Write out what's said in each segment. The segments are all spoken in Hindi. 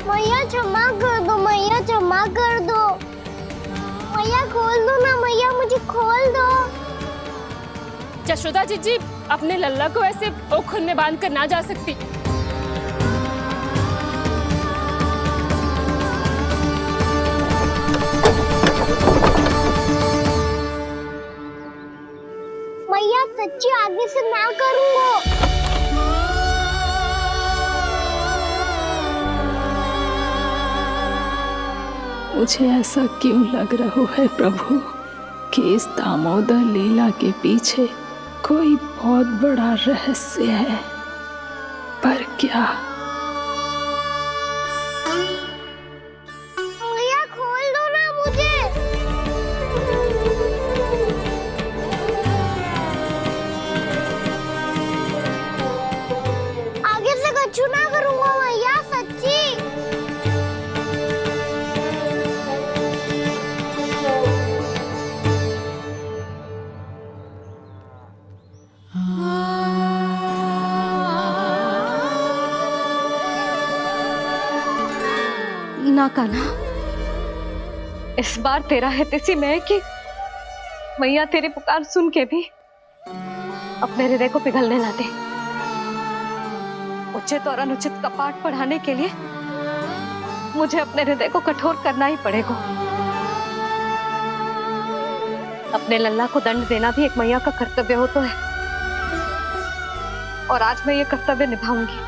मैया क्षमा कर दो, मैया क्षमा कर दो। मैया खोल दो ना, मैया मुझे खोल दो। जशोदा जीजी अपने लल्ला को ऐसे ओखुन में बांध कर ना जा सकती। मैया सच्ची आगे से ना करूँगा। मुझे ऐसा क्यों लग रहा है प्रभु कि इस दामोदर लीला के पीछे कोई बहुत बड़ा रहस्य है, पर क्या? मैया खोल दो ना मुझे। आगे से कछु ना करूँगा मैया, सच्ची। ना कान्हा, इस बार तेरा है तेसी में कि मैया तेरी पुकार सुन के भी अपने हृदय को पिघलने ना दे। उचित और अनुचित कपाट पढ़ाने के लिए मुझे अपने हृदय को कठोर करना ही पड़ेगा। अपने लल्ला को दंड देना भी एक मैया का कर्तव्य हो तो है, और आज मैं ये कर्तव्य निभाऊंगी।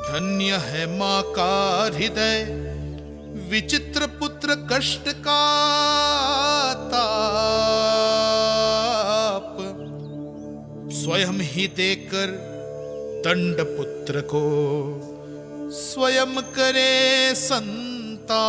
धन्य है माँ का हृदय, विचित्र पुत्र कष्ट का ताप स्वयं ही देकर दंड पुत्र को स्वयं करे संताप।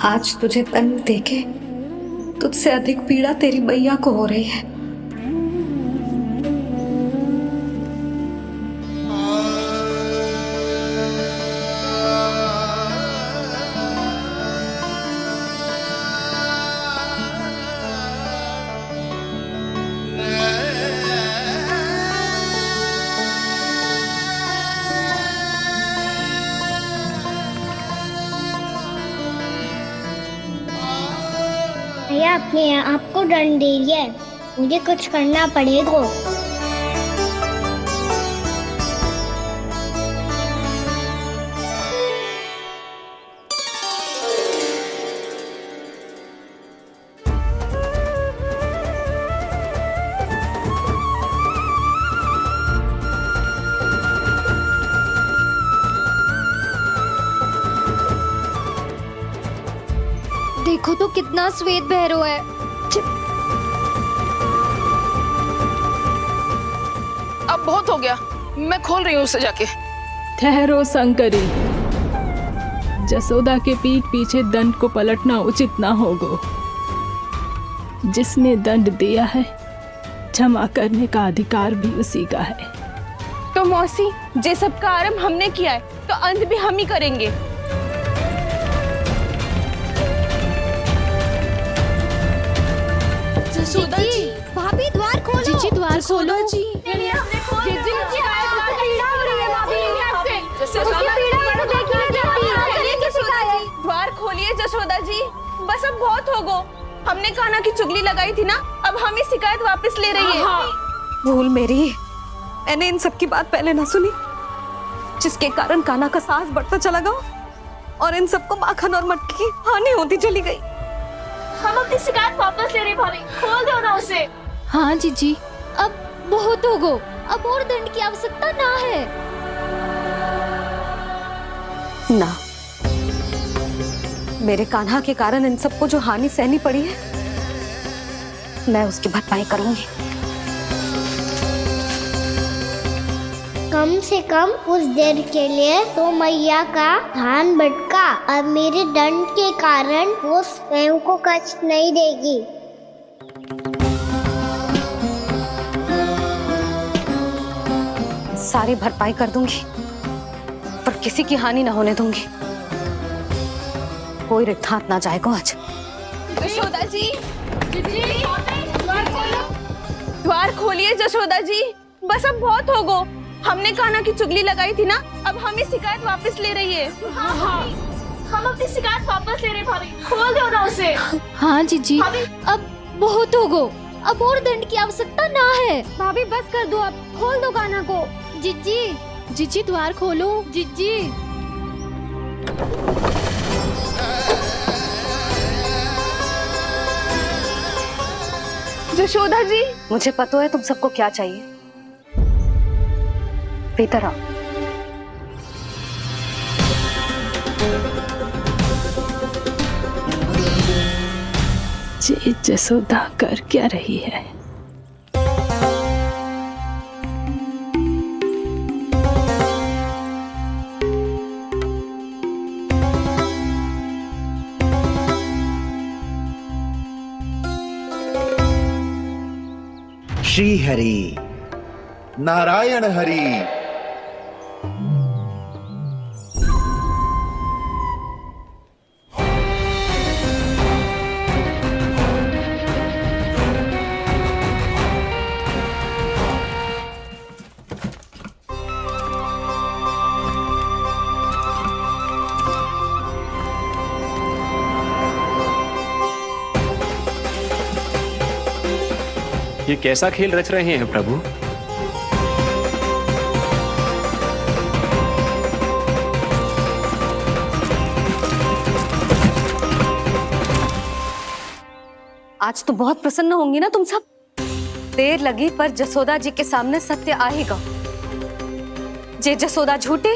आज तुझे दंड देके तुझसे अधिक पीड़ा तेरी मैया को हो रही है। भैया अपने आपको दंड दे दिया है, मुझे कुछ करना पड़ेगा। देखो तो कितना श्वेत भैरव है। अब बहुत हो गया, मैं खोल रही हूँ उसे जाके। ठहरो शंकरी, जसोदा के पीठ पीछे दंड को पलटना उचित ना होगा। जिसने दंड दिया है, क्षमा करने का अधिकार भी उसी का है। तो मौसी, जे सब का आरंभ हमने किया है तो अंत भी हम ही करेंगे। जसोदा जी, भाभी द्वार खोलो। जीजी द्वार खोलो जी। द्वार खोलिए जसोदा जी, बस अब बहुत हो गो। हमने कान्हा की चुगली लगाई थी ना, अब हम ये शिकायत वापस ले रही है। भूल मेरी, मैंने इन सब की बात पहले ना सुनी, जिसके कारण कान्हा का साहस बढ़ता चला गया और इन सबको माखन और मटकी की हानि होती चली गई। हम अपनी शिकायत वापस ले रहे भाभी, खोल दो ना उसे। हाँ जीजी, अब बहुत हो गो, अब और दंड की आवश्यकता ना है। ना, मेरे कान्हा के कारण इन सबको जो हानि सहनी पड़ी है, मैं उसकी भरपाई करूंगी। कम से कम कुछ देर के लिए तो मैया का ध्यान भटका और मेरे दंड के कारण वो स्वयं को कष्ट नहीं देगी। सारी भरपाई कर दूंगी, पर किसी की हानि ना होने दूंगी। कोई रिक्त हाथ ना जाएगा आज। जशोदा जी, द्वार खोलिए जशोदा जी, बस अब बहुत हो गो। हमने कान्हा की चुगली लगाई थी ना, अब हमें शिकायत वापस ले रही है। हाँ, हम अपनी शिकायत वापस ले रहे भाभी, खोल दो ना उसे। हाँ जीजी, अब बहुत हो गो, अब और दंड की आवश्यकता ना है। भाभी बस कर दो, अब खोल दो कान्हा को। जीजी, जीजी द्वार खोलो जीजी। जशोदा जी, मुझे पता है तुम सबको क्या चाहिए। भीतर आओ। जी जसोदा कर क्या रही है? श्री हरि नारायण हरि। ये कैसा खेल रच रहे हैं प्रभु? आज तो बहुत प्रसन्न होंगी ना तुम सब। देर लगी पर जसोदा जी के सामने सत्य आएगा। जे जसोदा झूठे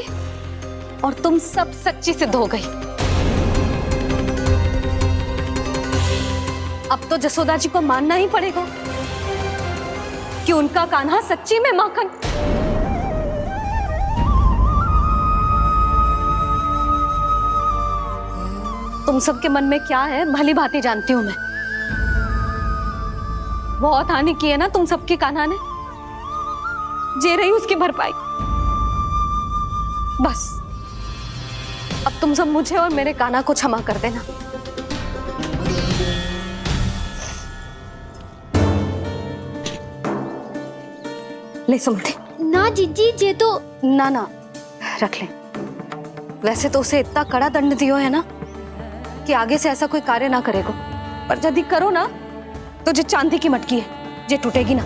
और तुम सब सच्ची सिद्ध हो गई। अब तो जसोदा जी को मानना ही पड़ेगा कि उनका कान्हा सच्ची में माखन। तुम सबके मन में क्या है भली भांति जानती हूं मैं। बहुत हानि की है ना तुम सबकी कान्हा ने, जे रही उसकी भरपाई। बस अब तुम सब मुझे और मेरे कान्हा को क्षमा कर देना। ले सुमति। ना जीजी, जे तो ना ना रख ले। वैसे तो उसे इतना कड़ा दंड दियो है ना कि आगे से ऐसा कोई कार्य ना करेगा, पर यदि करो ना तो जो चांदी की मटकी है जे टूटेगी ना।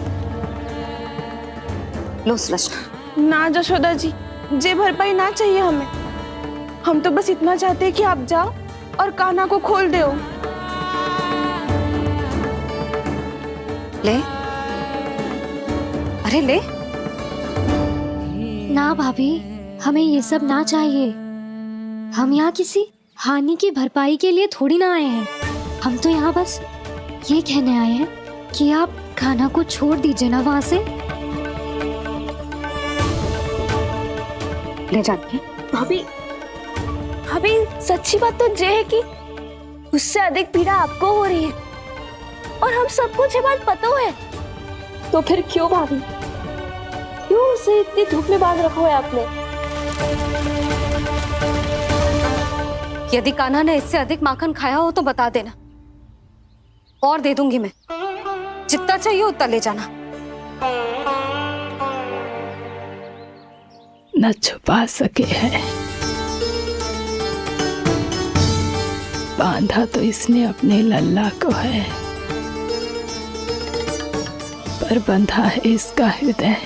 लो सुलक्षणा। ना जशोदा जी, जे भरपाई ना चाहिए हमें। हम तो बस इतना चाहते हैं कि आप जाओ और कान्हा को खोल दो। ले, अरे ले। ना भाभी, हमें ये सब ना चाहिए। हम यहाँ किसी हानि की भरपाई के लिए थोड़ी ना आए हैं। हम तो यहाँ बस ये कहने आए हैं कि आप कान्हा को छोड़ दीजिए ना वहां से। ले जाती है। भाभी, भाभी सच्ची बात तो ये है कि उससे अधिक पीड़ा आपको हो रही है और हम सबको ये बात पता है। तो फिर क्यों भाभी, क्यों उसे इतनी धूप में बांध रखा है आपने? यदि कान्हा ने इससे अधिक माखन खाया हो तो बता देना, और दे दूंगी मैं। जितना चाहिए उतना ले जाना। न छुपा सके हैं। बांधा तो इसने अपने लल्ला को है, पर बंधा है इसका हृदय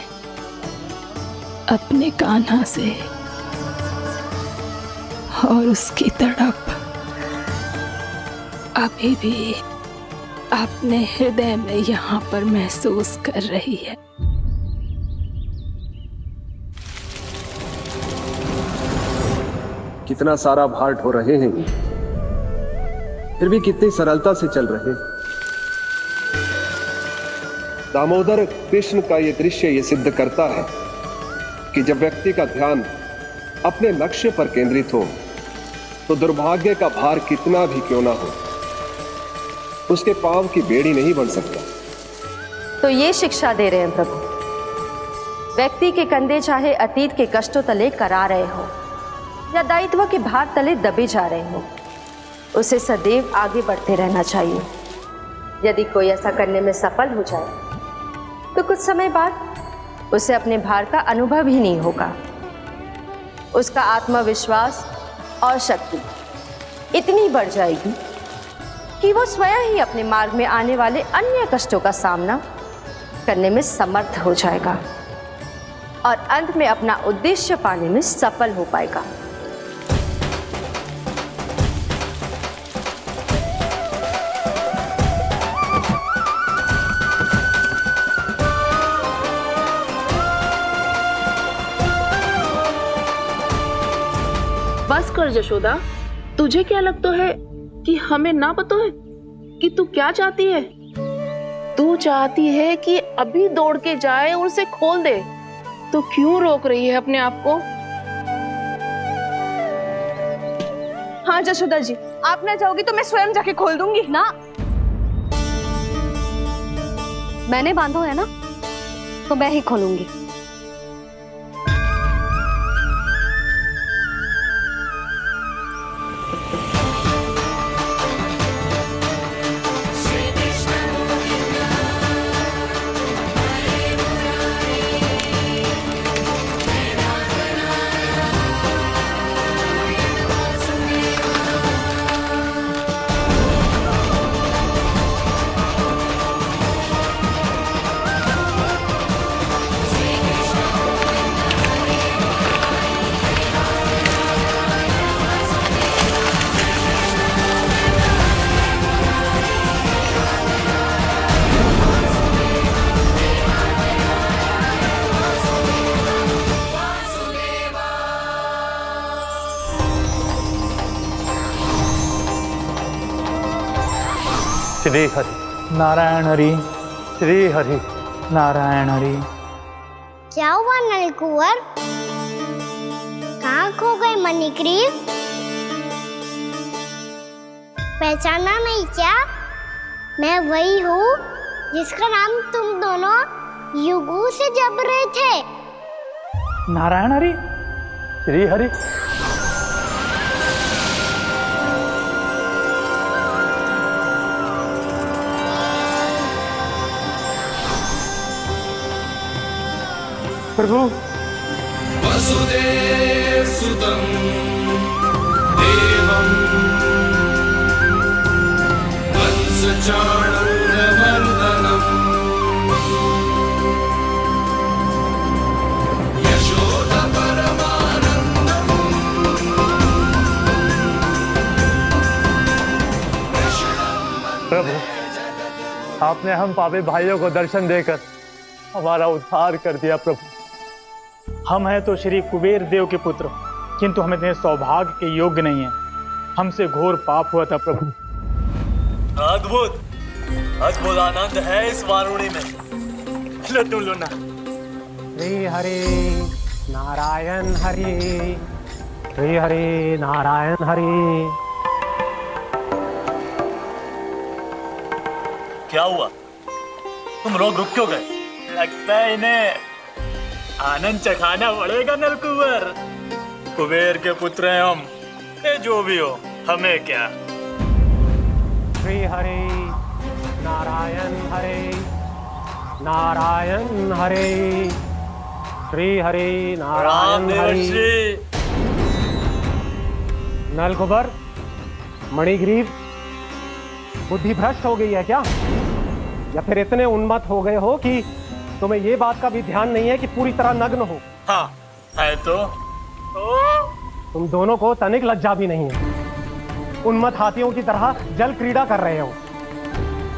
अपने कान्हा से, और उसकी तड़प अभी भी अपने हृदय में यहाँ पर महसूस कर रही है। कितना सारा भार ढो रहे हैं, फिर भी कितनी सरलता से चल रहे हैं। दामोदर कृष्ण का ये दृश्य ये सिद्ध करता है कि जब व्यक्ति का ध्यान अपने लक्ष्य पर केंद्रित हो तो दुर्भाग्य का भार कितना भी क्यों ना हो, उसके पांव की बेड़ी नहीं बन सकता। तो ये शिक्षा दे रहे हैं प्रभु, व्यक्ति के कंधे चाहे अतीत के कष्टों तले करा रहे हो या दायित्व के भार तले दबे जा रहे हो, उसे सदैव आगे बढ़ते रहना चाहिए। यदि कोई ऐसा करने में सफल हो जाए तो कुछ समय बाद उसे अपने भार का अनुभव ही नहीं होगा। उसका आत्मविश्वास और शक्ति इतनी बढ़ जाएगी कि वो स्वयं ही अपने मार्ग में आने वाले अन्य कष्टों का सामना करने में समर्थ हो जाएगा और अंत में अपना उद्देश्य पाने में सफल हो पाएगा। बस कर जशोदा, तुझे क्या लगता है कि हमें ना पता है कि तू क्या चाहती है? तू चाहती है कि अभी दौड़ के जाए और उसे खोल दे, तो क्यों रोक रही है अपने आप को? हाँ जशोदा जी, आप ना चाहोगी तो मैं स्वयं जाके खोल दूंगी ना, मैंने बांधो है ना, तो मैं ही खोलूंगी। श्री हरि नारायण हरि, श्री हरि नारायण हरि। क्या हुआ नलकुंवर? कहाँ खो गए मणिग्रीव? पहचाना नहीं क्या? मैं वही हूँ जिसका नाम तुम दोनों युगों से जप रहे थे। नारायण हरि, श्री हरि। प्रभु, वसुदेव सुतं देवं वत्सचाणूरमर्दनम् यशोदा परमानन्दम् प्रभु, आपने हम पापी भाइयों को दर्शन देकर हमारा उद्धार कर दिया। प्रभु, हम हैं तो श्री कुबेर देव के पुत्र, किंतु हम इतने सौभाग्य के योग्य नहीं हैं। हमसे घोर पाप हुआ था प्रभु। अद्भुत अद्भुत आनंद है इस वारुणी में। लो तुम लो ना। श्री हरि नारायण हरि, श्री हरि नारायण हरि। क्या हुआ? तुम रोक रुक क्यों गए? लगता है इन्हें आनंद चखाना पड़ेगा नलकुंवर। कुबेर के पुत्र हैं हम, ये जो भी हो हमें क्या। श्री हरि नारायण हरि, नारायण हरि, श्री हरि नारायण हरि। नलकुंवर, मणिग्रीव, बुद्धि भ्रष्ट हो गई है क्या? या फिर इतने उन्मत्त हो गए हो कि तुम्हें ये बात का भी ध्यान नहीं है कि पूरी तरह नग्न हो? हाँ है तो तुम दोनों को तनिक लज्जा भी नहीं है। उन्मत्त हाथियों की तरह जल क्रीड़ा कर रहे हो।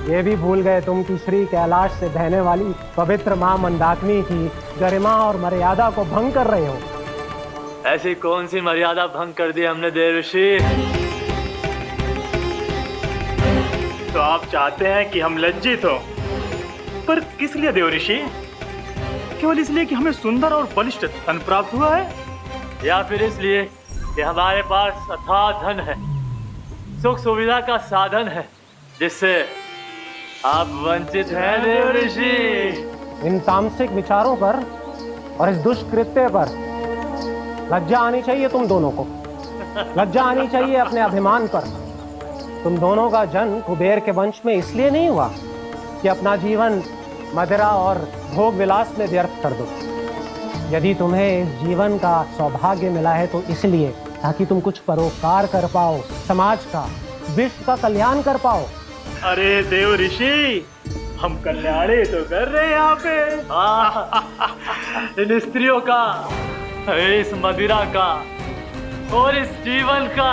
ये भी भूल गए तुम कि श्री कैलाश से बहने वाली पवित्र मां मंदाकिनी की गरिमा और मर्यादा को भंग कर रहे हो। ऐसी कौन सी मर्यादा भंग कर दी हमने देव ऋषि? तो आप चाहते हैं कि हम लज्जित हो? पर किस लिए देव ऋषि? केवल इसलिए कि हमें सुंदर और बलिष्ठ धन प्राप्त हुआ है, या फिर इसलिए कि हमारे पास अथाह धन है, सुख सुविधा का साधन है, जिससे आप वंचित हैं देव ऋषि? इन तामसिक विचारों पर और इस दुष्कृत्य पर लज्जा आनी चाहिए तुम दोनों को। लज्जा आनी चाहिए अपने अभिमान पर। तुम दोनों का जन्म कुबेर के वंश में इसलिए नहीं हुआ कि अपना जीवन मदिरा और भोग विलास में व्यर्थ कर दो। यदि तुम्हें इस जीवन का सौभाग्य मिला है तो इसलिए ताकि तुम कुछ परोपकार कर पाओ, समाज का, विश्व का कल्याण कर पाओ। अरे देव ऋषि, हम कल्याणी तो कर रहे हैं यहाँ पे। इन स्त्रियों का, इस मदिरा का और इस जीवन का।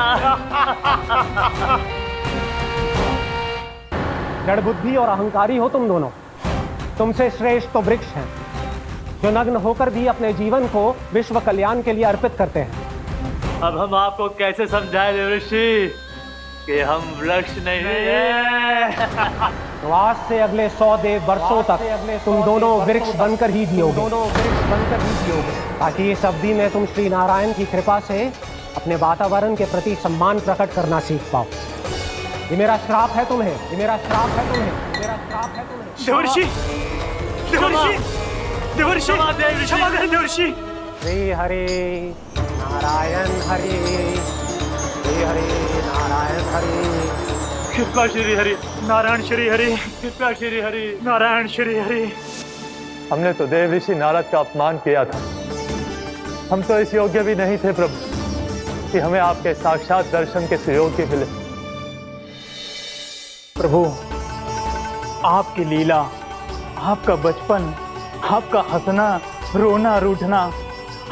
जड़ बुद्धि और अहंकारी हो तुम दोनों। तुमसे श्रेष्ठ तो वृक्ष हैं, जो नग्न होकर भी अपने जीवन को विश्व कल्याण के लिए अर्पित करते हैं। अब हम आपको कैसे समझाएं देव ऋषि कि हम वृक्ष नहीं हैं? तो आज से अगले 100 वर्षों तक तुम दोनों वृक्ष बनकर ही जियोगे, ताकि इस अवधि में तुम श्री नारायण की कृपा से अपने वातावरण के प्रति सम्मान प्रकट करना सीख पाओ। ये मेरा श्राप है तुम्हें, ये मेरा श्राप है तुम्हें, ये मेरा श्राप है तुम्हें। देवर्षि, देवर्षि, देवर्षि, क्षमा करें देवर्षि। श्री हरि नारायण हरि, श्री हरि नारायण हरि। कृपा श्री हरि नारायण श्री हरि, कृपा श्री हरि नारायण श्री हरि। हमने तो देव ऋषि नारद का अपमान किया था। हम तो इस योग्य भी नहीं थे प्रभु कि हमें आपके साक्षात दर्शन के सुयोग्य मिले। प्रभु, आपकी लीला, आपका बचपन, आपका हंसना, रोना, रूठना,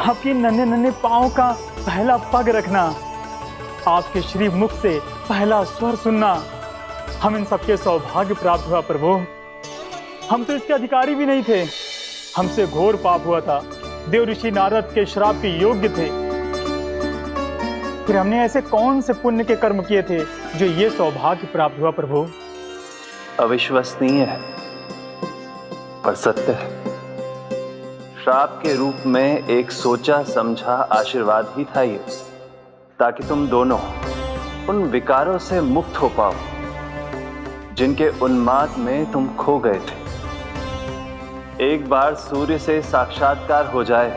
आपकी नन्हे नन्हे पाँव का पहला पग रखना, आपके श्री मुख से पहला स्वर सुनना, हम इन सबके सौभाग्य प्राप्त हुआ प्रभु। हम तो इसके अधिकारी भी नहीं थे। हमसे घोर पाप हुआ था, देव ऋषि नारद के श्राप के योग्य थे। फिर हमने ऐसे कौन से पुण्य के कर्म किए थे जो ये सौभाग्य प्राप्त हुआ प्रभु? अविश्वसनीय है पर सत्य है। श्राप के रूप में एक सोचा समझा आशीर्वाद ही था ये, ताकि तुम दोनों उन विकारों से मुक्त हो पाओ जिनके उन्माद में तुम खो गए थे। एक बार सूर्य से साक्षात्कार हो जाए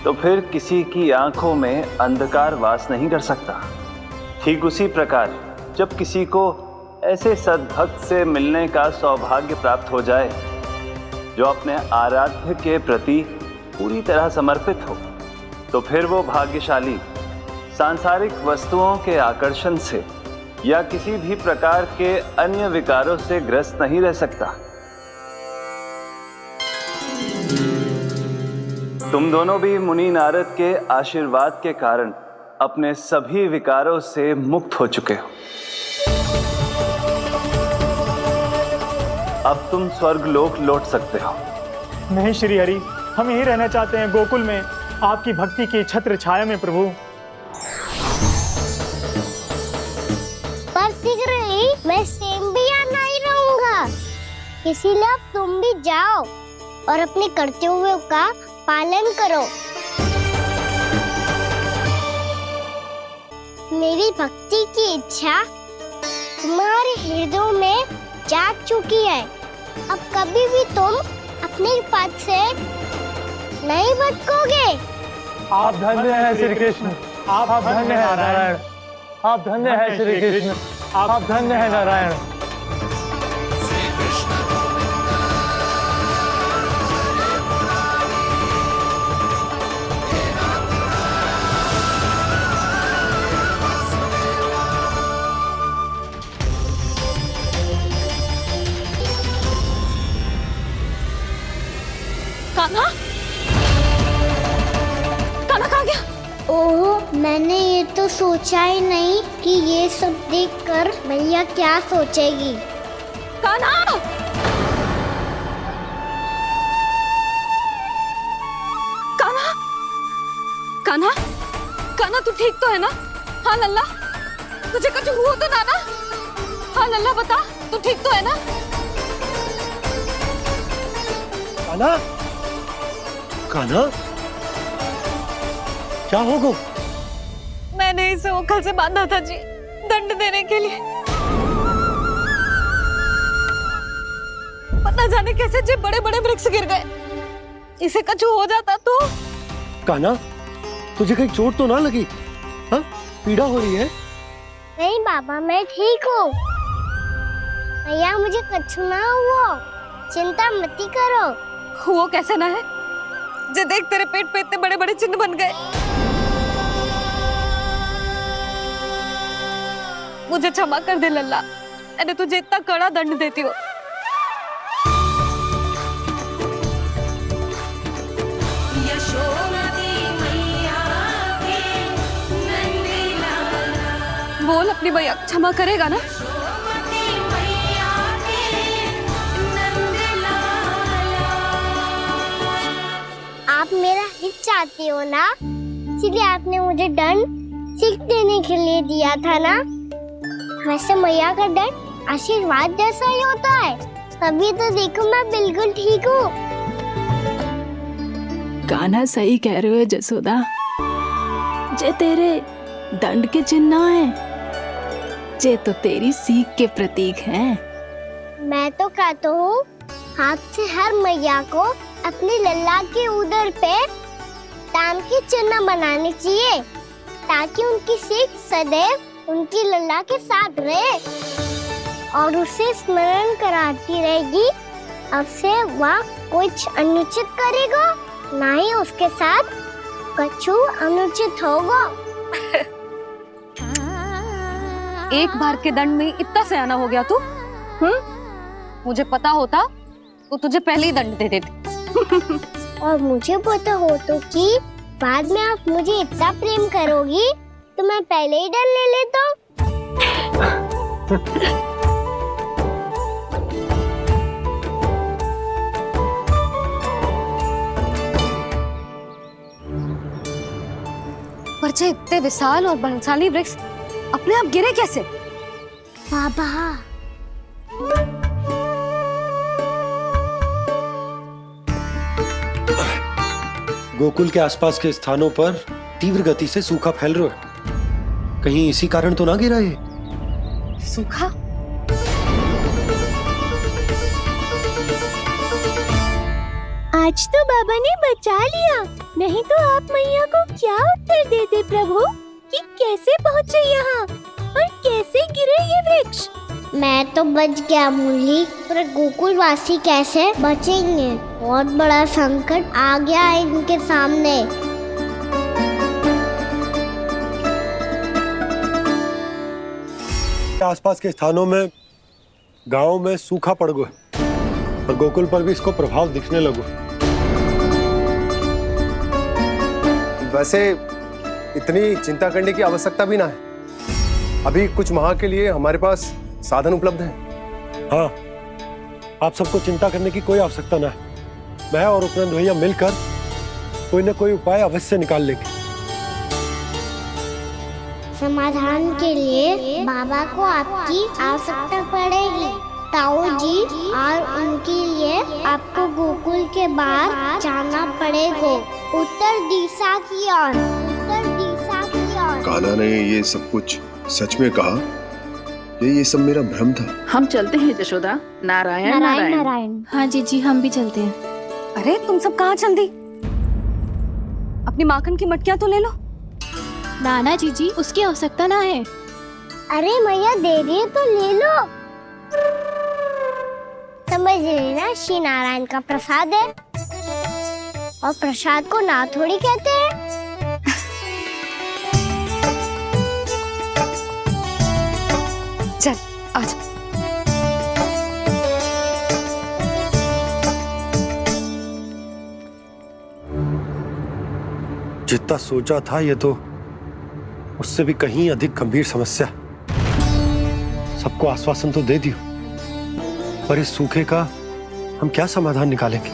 तो फिर किसी की आंखों में अंधकार वास नहीं कर सकता। ठीक उसी प्रकार जब किसी को ऐसे सद्भक्त से मिलने का सौभाग्य प्राप्त हो जाए जो अपने आराध्य के प्रति पूरी तरह समर्पित हो, तो फिर वो भाग्यशाली सांसारिक वस्तुओं के आकर्षण से या किसी भी प्रकार के अन्य विकारों से ग्रस्त नहीं रह सकता। तुम दोनों भी मुनि नारद के आशीर्वाद के कारण अपने सभी विकारों से मुक्त हो चुके हो। अब तुम स्वर्गलोक लौट सकते हो। नहीं श्री हरि, हम यहीं रहना चाहते हैं, गोकुल में, आपकी भक्ति की छत्र छाया में प्रभु। पर शीघ्र ही मैं स्वयं भी यहाँ नहीं रहूंगा, इसीलिए अब तुम भी जाओ और अपने कर्तव्यों का पालन करो। मेरी भक्ति की इच्छा तुम्हारे हृदय में जाग चुकी है। अब कभी भी तुम अपने पद से नहीं भटकोगे। आप धन्य हैं श्री कृष्ण, आप धन्य हैं नारायण, आप धन्य हैं श्री कृष्ण, आप धन्य हैं नारायण। कान्हा, कान्हा कहाँ गया? ओह, मैंने ये तो सोचा ही नहीं कि ये सब देखकर भैया क्या सोचेगी। कान्हा! कान्हा! कान्हा! कान्हा, तू ठीक तो है ना? हाँ लल्ला, तुझे कुछ हुआ तो ना? हाँ लल्ला, बता, तू ठीक तो है ना? कान्हा, कान्हा, क्या हो गो? मैंने इसे ओखल से बांधा था जी, दंड देने के लिए। पता जाने कैसे जे बड़े बड़े वृक्ष गिर गए। इसे कछु हो जाता तो? कान्हा, तुझे कहीं चोट तो ना लगी? हाँ, पीड़ा हो रही है? नहीं बाबा, मैं ठीक हूँ। भैया मुझे कछु ना हुआ, चिंता मत करो। वो कैसे ना है? जे देख तेरे पेट पे इतने बड़े बड़े चिन्ह बन गए। मुझे क्षमा कर दे लल्ला, मैंने तुझे इतना कड़ा दंड देती हूँ। बोल अपनी भैया क्षमा करेगा ना? आप मेरा हित चाहते हो ना, इसलिए आपने मुझे दंड सीख देने के लिए दिया था ना। वैसे मैया का दंड आशीर्वाद जैसा ही होता है, तभी तो देखो मैं बिल्कुल ठीक हूँ। कान्हा सही कह रहे हो जसोदा, जे तेरे दंड के चिन्ह है, जे तो तेरी सीख के प्रतीक हैं। मैं तो कहता हूँ हाथ से हर मैया को अपनी लल्ला के उदर पे ताम की चिन्ह बनानी चाहिए, ताकि उनकी सीख सदैव उनकी लल्ला के साथ रहे और उसे स्मरण कराती रहेगी। अब से वह कुछ अनुचित करेगा, ना ही उसके साथ कछु अनुचित होगा। एक बार के दंड में इतना सयाना हो गया तू? मुझे पता होता तो तुझे पहले ही दंड दे देती। और मुझे पता हो तो कि बाद में आप मुझे इतना प्रेम करोगी तो मैं पहले ही डर ले लेता। पर जे इतने विशाल और बलशाली वृक्ष अपने आप गिरे कैसे? बाबा, गोकुल के आसपास के स्थानों पर तीव्र गति से सूखा फैल रहा है। कहीं इसी कारण तो ना गिरा ये? सूखा? आज तो बाबा ने बचा लिया, नहीं तो आप मैया को क्या उत्तर देते प्रभु कि कैसे पहुँचे यहाँ और कैसे गिरे ये वृक्ष। मैं तो बच गया मुरली, पर गोकुल वासी कैसे बचेंगे? बहुत बड़ा संकट आ गया है इनके सामने। आसपास के स्थानों में, गांव में सूखा पड़ गया और गोकुल पर भी इसको प्रभाव दिखने लगा। वैसे इतनी चिंता करने की आवश्यकता भी ना है। अभी कुछ माह के लिए हमारे पास साधन उपलब्ध है। हाँ, आप सबको चिंता करने की कोई आवश्यकता ना है। मैं और उपनंद भैया मिलकर कोई न कोई उपाय अवश्य निकाल लेंगे। समाधान के लिए बाबा को आपकी आवश्यकता पड़ेगी। ताऊ जी और उनके लिए आपको गोकुल के बाहर जाना पड़ेगा, उत्तर दिशा की ओर। उत्तर दिशा की ओर। कान्हा ने ये सब कुछ सच में कहा? ये सब मेरा भ्रम था? हम चलते हैं जशोदा। नारायण नारायण नारायण। हाँ जीजी, हम भी चलते हैं। अरे तुम सब कहाँ चल दी? अपनी माखन की मटकियाँ तो ले लो। नाना जीजी, उसकी आवश्यकता ना है। अरे मैया दे रही है तो ले लो। समझ लेना, श्री नारायण का प्रसाद है और प्रसाद को ना थोड़ी कहते हैं। चल आज। जितना सोचा था ये तो उससे भी कहीं अधिक गंभीर समस्या। सबको आश्वासन तो दे दियो, पर इस सूखे का हम क्या समाधान निकालेंगे?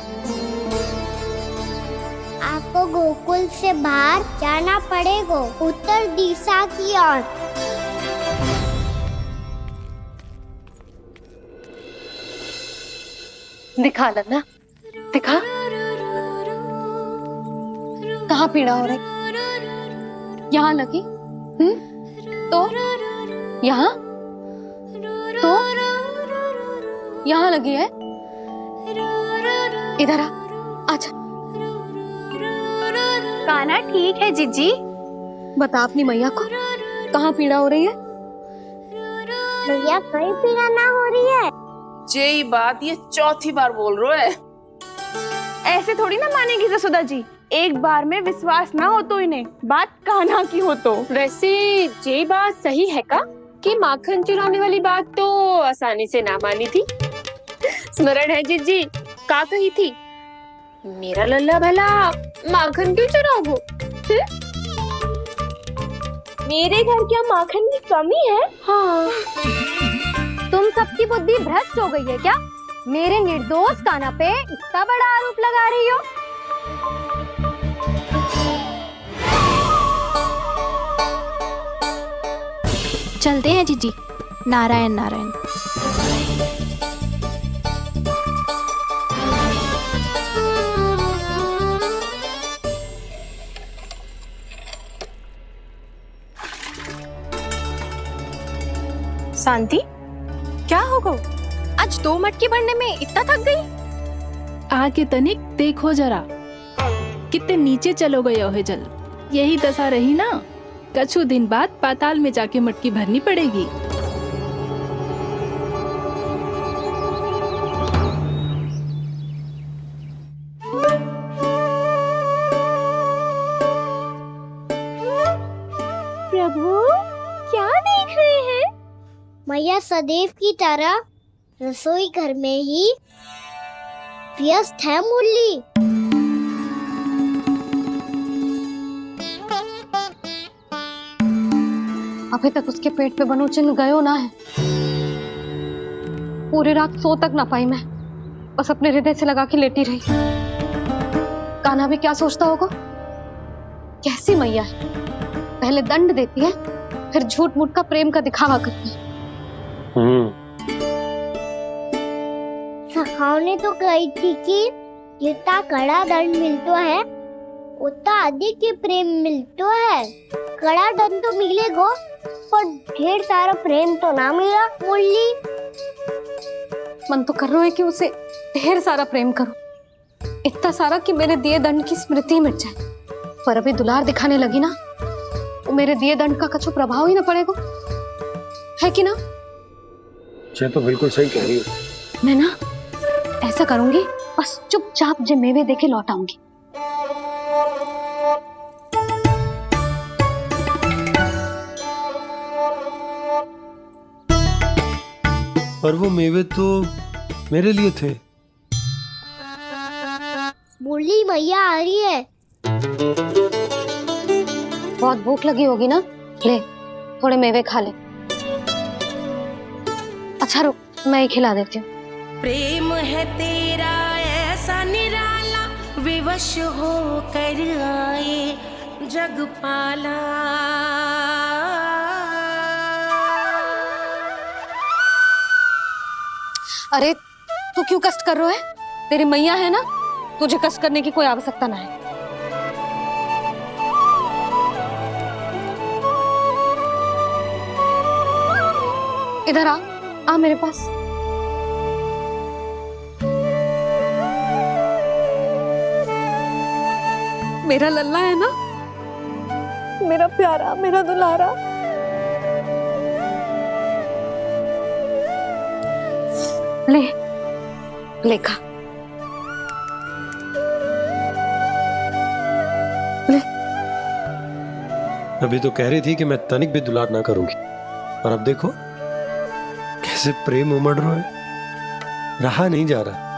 आपको गोकुल से बाहर जाना पड़ेगा, उत्तर दिशा की ओर। दिखा लल्ला, दिखा कहाँ पीड़ा हो रही? यहाँ लगी? तो यहाँ तो यहाँ लगी है? इधर आ, आजा। कान्हा ठीक है जीजी। बता अपनी मैया को कहाँ पीड़ा हो रही है? भैया कहीं पीड़ा ना हो रही है। यही बात ये चौथी बार बोल रहे है। ऐसे थोड़ी ना मानेगी जसोदा जी, एक बार में विश्वास ना हो तो इन्हें, बात कान्हा की हो तो। वैसे ये बात सही है का कि माखन चुराने वाली बात तो आसानी से ना मानी थी। स्मरण है जीजी का कही थी, मेरा लल्ला भला माखन क्यों चुराओगे? मेरे घर क्या माखन की कमी है? हाँ, तुम सबकी बुद्धि भ्रष्ट हो गई है क्या? मेरे निर्दोष कान्हा पे इतना बड़ा आरोप लगा रही हो? चलते हैं जीजी। नारायण नारायण। शांति, क्या हो गो? आज 2 मटकी भरने में इतना थक गई? आके तनिक देखो जरा, कितने नीचे चलो गए हो जल। यही दशा रही ना, कछु दिन बाद पाताल में जाके मटकी भरनी पड़ेगी। प्रभु क्या देख रहे हैं? मैया सदैव की तरह रसोई घर में ही व्यस्त है मुरली। अभी तक उसके पेट पे बनो चिन्ह गयो ना है। पूरी रात सो तक ना पाई मैं, बस अपने हृदय से लगा के लेटी रही। कान्हा भी क्या सोचता होगा? कैसी मैया है, पहले दंड देती है फिर झूठ मूठ का प्रेम का दिखावा करती है। सखाओ ने तो कही थी कि जितना कड़ा दंड मिलता है उतना अधिक ही प्रेम मिलता है। कड़ा दंड तो मिलेगा पर ढेर सारा प्रेम तो ना मिला मुरली। मन तो कर रहा है कि उसे ढेर सारा प्रेम करो, इतना सारा कि मेरे दिए दंड की स्मृति मिट जाए। पर अभी दुलार दिखाने लगी ना, तो मेरे दिए दंड का कछु प्रभाव ही ना पड़ेगा, है कि ना? ये तो बिल्कुल सही कह रही हो। मैं ना ऐसा करूंगी, बस चुपचाप जे मेवे देके लौट आऊंगी। पर वो मेवे तो मेरे लिए थे। मुरली मैया आ रही है। बहुत भूख लगी होगी ना, ले थोड़े मेवे खा ले। अच्छा रुक, मैं ही खिला देती हूँ। प्रेम है तेरा ऐसा निराला, विवश हो कर आए जग पाला। अरे तू क्यों कष्ट कर रहा है? तेरी मैया है ना, तुझे कष्ट करने की कोई आवश्यकता ना है। इधर आ मेरे पास। मेरा लल्ला है ना, मेरा प्यारा, मेरा दुलारा। ले लेखा ले। अभी तो कह रही थी कि मैं तनिक भी दुलार ना करूंगी, और अब देखो कैसे प्रेम उमड़ रहा है, रहा नहीं जा रहा।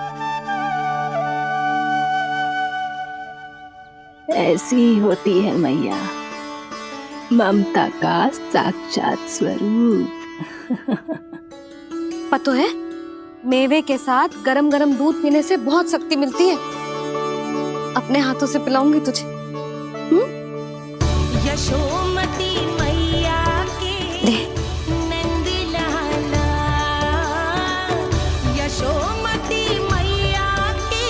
ऐसी ही होती है मैया, ममता का साक्षात स्वरूप। पता है, मेवे के साथ गरम गरम दूध पीने से बहुत शक्ति मिलती है। अपने हाथों से पिलाऊंगी तुझे। यशोमती मैया के नंद लाला, यशोमती मैया के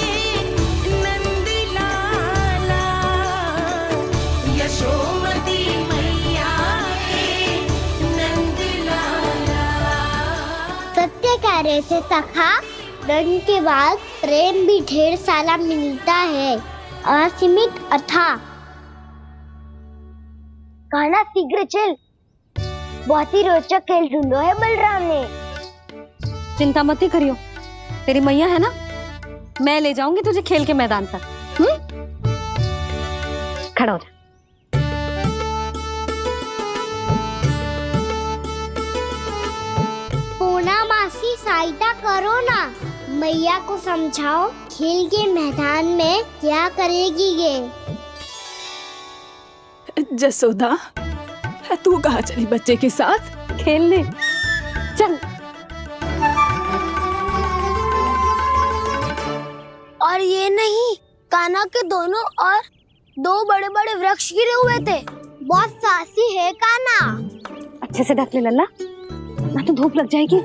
वैसे सखा, धन के बाद प्रेम भी ढेर सारा मिलता है, असीमित अथाह। गाना शीघ्र चल, बहुत ही रोचक खेल ढूंढो है बलराम ने। चिंता मत ही करियो, तेरी मैया है ना, मैं ले जाऊंगी तुझे खेल के मैदान पर। खड़ा हो जा। पूना मासी सहायता करो ना, मैया को समझाओ खेल के मैदान में क्या करेगी ये। जसोदा, तू कहाँ चली बच्चे के साथ खेलने? चल। और ये नहीं, कान्हा के दोनों और दो बड़े बड़े वृक्ष गिरे हुए थे। बहुत साहसी है कान्हा। अच्छे से ढक ले लल्ला, ना तो धूप लग जाएगी।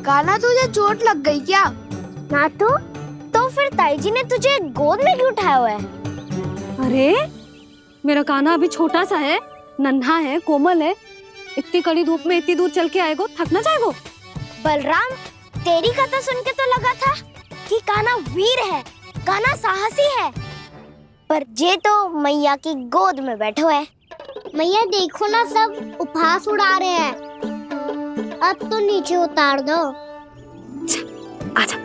कान्हा तुझे चोट लग गई क्या? ना तो फिर ताई जी ने तुझे गोद में क्यों उठाया हुआ है? अरे मेरा कान्हा अभी छोटा सा है, नन्हा है, कोमल है। इतनी कड़ी धूप में इतनी दूर चल के आएगो, थक ना जाएगो। बलराम, तेरी कथा सुन के तो लगा था कि कान्हा वीर है, कान्हा साहसी है, पर ये तो मैया की गोद में बैठो है। मैया देखो ना, सब उपहास उड़ा रहे हैं। अब तो नीचे उतार दो। आजा।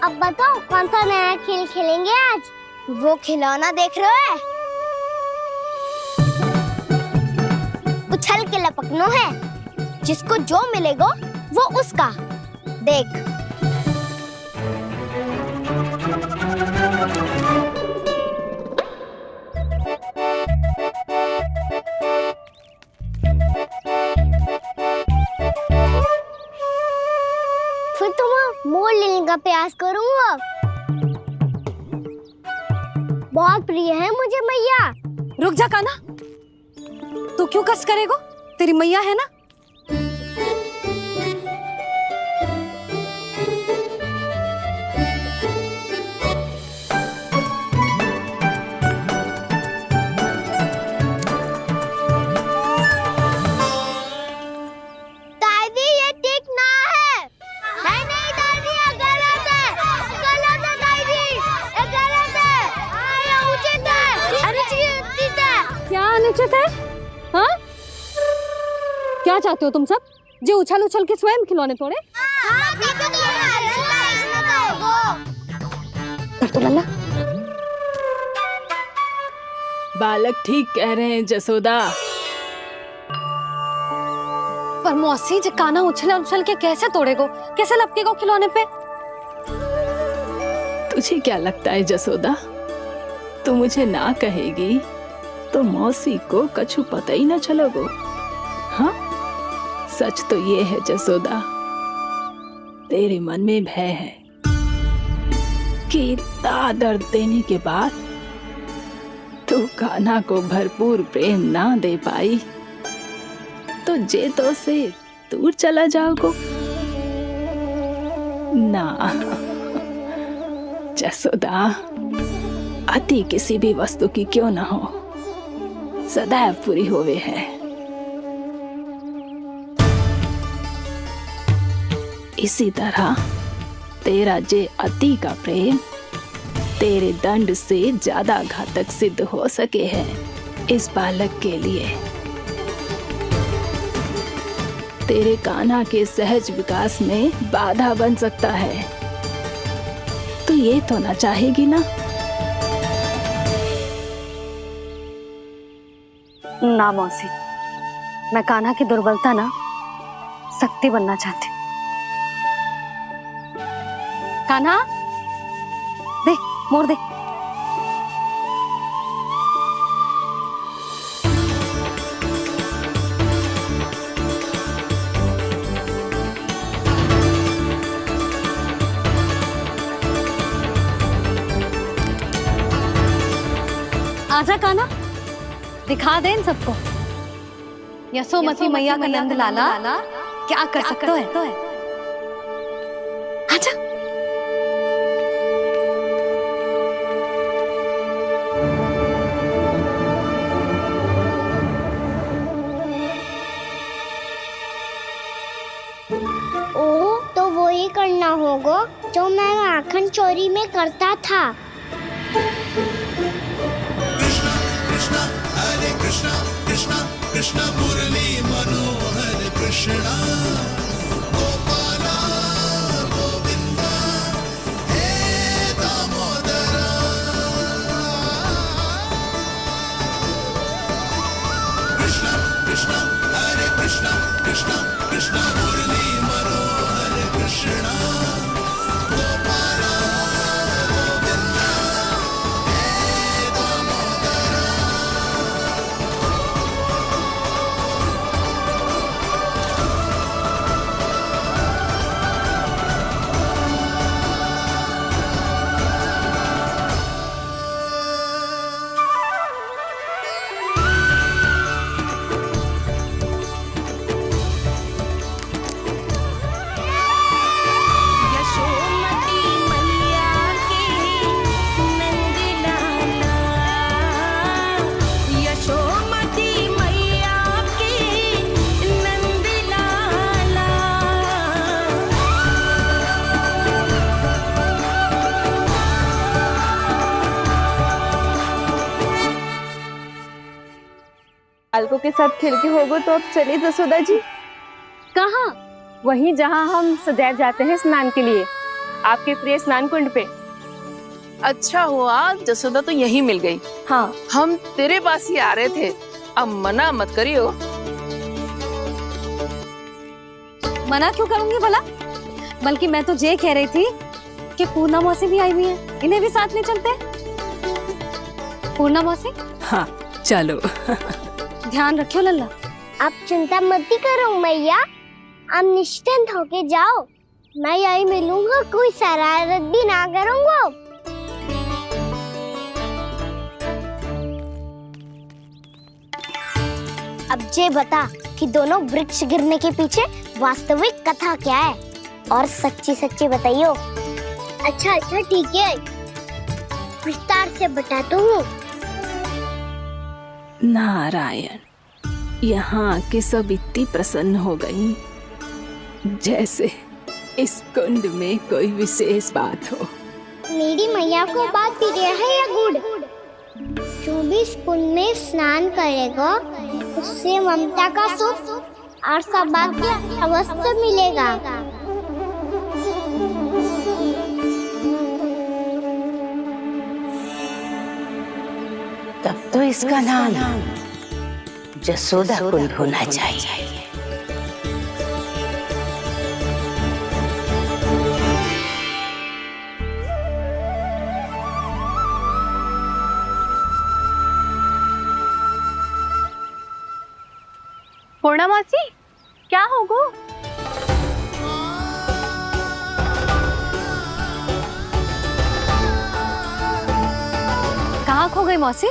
अब बताओ कौन सा नया खेल खेलेंगे आज? वो खिलौना देख रहे हो? उछल के लपकनो है, जिसको जो मिलेगा वो उसका। देख। फिर तुम मोड़ लेने का प्रयास करूंगा। बहुत प्रिय है मुझे मैया। रुक जा कान्हा, तू क्यों कष्ट करेगो? तेरी मैया है ना। दादी ये ठीक ना है। नहीं दादी, ये गलत है। गलत है दादी, ये गलत है। ये उचित है, अनुचित है। क्या अनुचित है? हाँ? क्या चाहते हो तुम सब? जो उछल उछल के स्वयं खिलौने तोड़े? तो लल्ला, बालक ठीक कह रहे हैं जसोदा। पर मौसी, जो कान्हा उछल उछल के कैसे तोड़ेगो, कैसे लपकेगो खिलौने पे? तुझे क्या लगता है जसोदा, तू मुझे ना कहेगी तो मौसी को कछु पता ही न चलोगो। हाँ, सच तो ये है जसोदा, तेरे मन में भय है कि इतना दर्द देने के बाद तू कान्हा को भरपूर प्रेम ना दे पाई तो जेतो से दूर चला जाओगो ना। जसोदा, अति किसी भी वस्तु की क्यों ना हो, सदैव पूरी होवे है। इसी तरह तेरा जे अति का प्रेम तेरे दंड से ज्यादा घातक सिद्ध हो सके है इस बालक के लिए। तेरे कान्हा के सहज विकास में बाधा बन सकता है। तो ये तो ना चाहेगी ना? ना मौसी, मैं कान्हा की दुर्बलता ना शक्ति बनना चाहती। कान्हा, दे, मोड़ दे। आजा कान्हा, दिखा दे इन सबको यशोमती मैया का नंद लाला क्या कर सकता है। आजा। वो ही करना होगा जो मैं माखन चोरी में करता था। कृष्णा हरे कृष्णा कृष्णा कृष्णा मुरली मनोहर कृष्णा गोपाला गोविंदा हे दामोदरा। कृष्णा कृष्णा हरे कृष्णा कृष्णा कृष्णा मुरली मनोहर कृष्णा गोपाला गोविंदा हे दामोदरा। यशोमती मैया के नंद लाला, यशोमती मैया के नंद लाला। बालकों के साथ खेल के होगो तो अब चलिए जसोदा जी। कहाँ? वहीं जहाँ हम सदैव जाते हैं स्नान के लिए, आपके प्रिय स्नान कुंड पे। अच्छा हुआ जसोदा तो यही मिल गई। हाँ, हम तेरे पास ही आ रहे थे, अब मना मत करियो। मना क्यों करूंगी भला? बल्कि मैं तो ये कह रही थी कि पूर्णा मौसी भी आई हुई है, इन्हें भी साथ ले चलते हैं। पूर्णा मौसी, हाँ चलो। ध्यान रखियो लल्ला। आप चिंता मत करो मैया, आप निश्चिंत होके जाओ, मैं यही मिलूंगा, कोई शरारत भी ना करूंगा। अब ये बता कि दोनों वृक्ष गिरने के पीछे वास्तविक कथा क्या है, और सच्ची सच्ची बताइयो। अच्छा अच्छा ठीक है, विस्तार से बताता हूँ। नारायण, यहाँ के सब इतनी प्रसन्न हो गई जैसे इस कुंड में कोई विशेष बात हो। मेरी मैया को बात प्रिय है या गुड़? जो भी इस कुंड में स्नान करेगा उससे ममता का सुख और सौभाग्य अवश्य मिलेगा। तब तो इसका नाम जसोदा कुंड होना चाहिए। पूर्णा मौसी, क्या होगो? कहाँ खो गई मौसी?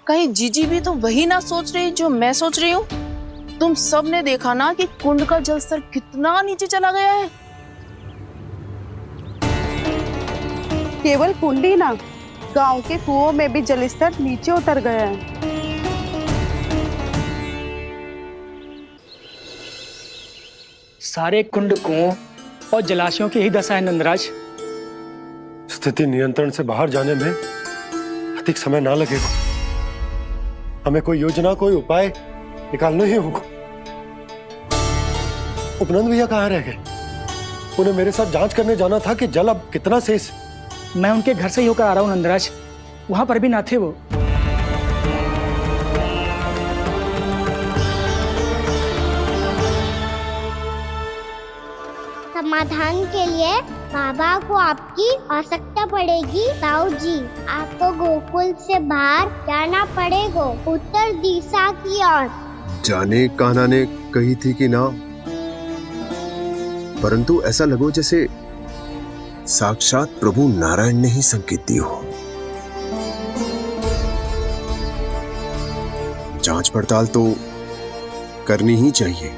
कहीं जीजी भी तो वही ना सोच रही जो मैं सोच रही हूँ। तुम सब ने देखा ना कि कुंड का जलस्तर कितना नीचे चला गया है। केवल कुंड ही ना, गांव के कुओं में भी जलस्तर नीचे उतर गया है। सारे कुंड, कुओं और जलाशयों की ही दशा है नंदराज। स्थिति नियंत्रण से बाहर जाने में अधिक समय ना लगेगा। हमें कोई योजना, कोई उपाय निकालना ही होगा। उपनंद भैया कहाँ रह गए? उन्हें मेरे साथ जांच करने जाना था कि जल अब कितना शेष। मैं उनके घर से ही होकर आ रहा हूँ नंदराज, वहां पर भी ना थे वो। समाधान के लिए बाबा को आपकी आवश्यकता पड़ेगी। ताऊ जी, आपको गोकुल से बाहर जाना पड़ेगा, उत्तर दिशा की ओर। जाने कान्हा ने कही थी कि ना, परंतु ऐसा लगो जैसे साक्षात प्रभु नारायण ने ही संकेत दी हो। जांच पड़ताल तो करनी ही चाहिए।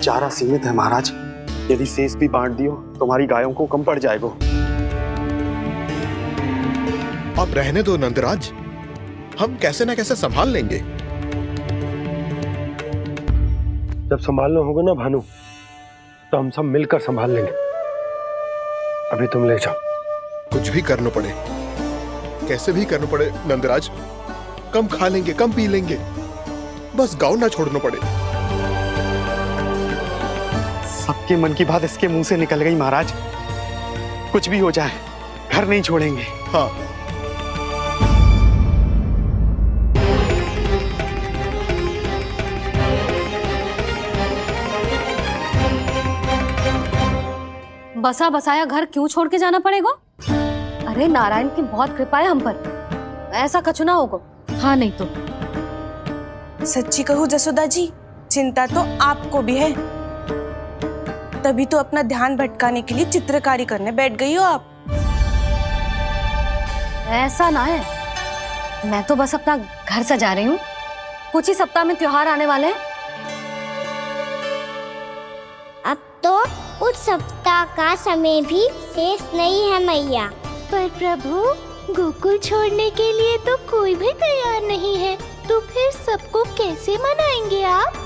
चारा सीमित है महाराज। यदि शेष भी बांट दियो तो हमारी गायों को कम पड़ जाएगा। अब रहने दो नंदराज, हम कैसे ना कैसे संभाल लेंगे। जब संभालना होगा ना भानु, तो हम सब मिलकर संभाल लेंगे। अभी तुम ले जाओ। कुछ भी करना पड़े, कैसे भी करना पड़े नंदराज, कम खा लेंगे, कम पी लेंगे, बस गांव ना छोड़ना पड़े। सबके मन की बात इसके मुंह से निकल गई महाराज। कुछ भी हो जाए घर नहीं छोड़ेंगे। हाँ, बसा बसाया घर क्यों छोड़ के जाना पड़ेगा? अरे नारायण की बहुत कृपा है हम पर, ऐसा कछु ना होगा। हाँ नहीं तो सच्ची कहूँ जसोदा जी, चिंता तो आपको भी है, तभी तो अपना ध्यान भटकाने के लिए चित्रकारी करने बैठ गई हो आप। ऐसा ना है, मैं तो बस अपना घर सजा रही हूँ। कुछ ही सप्ताह में त्योहार आने वाले हैं। अब तो उस सप्ताह का समय भी शेष नहीं है मैया। पर प्रभु, गोकुल छोड़ने के लिए तो कोई भी तैयार नहीं है, तो फिर सबको कैसे मनाएंगे आप?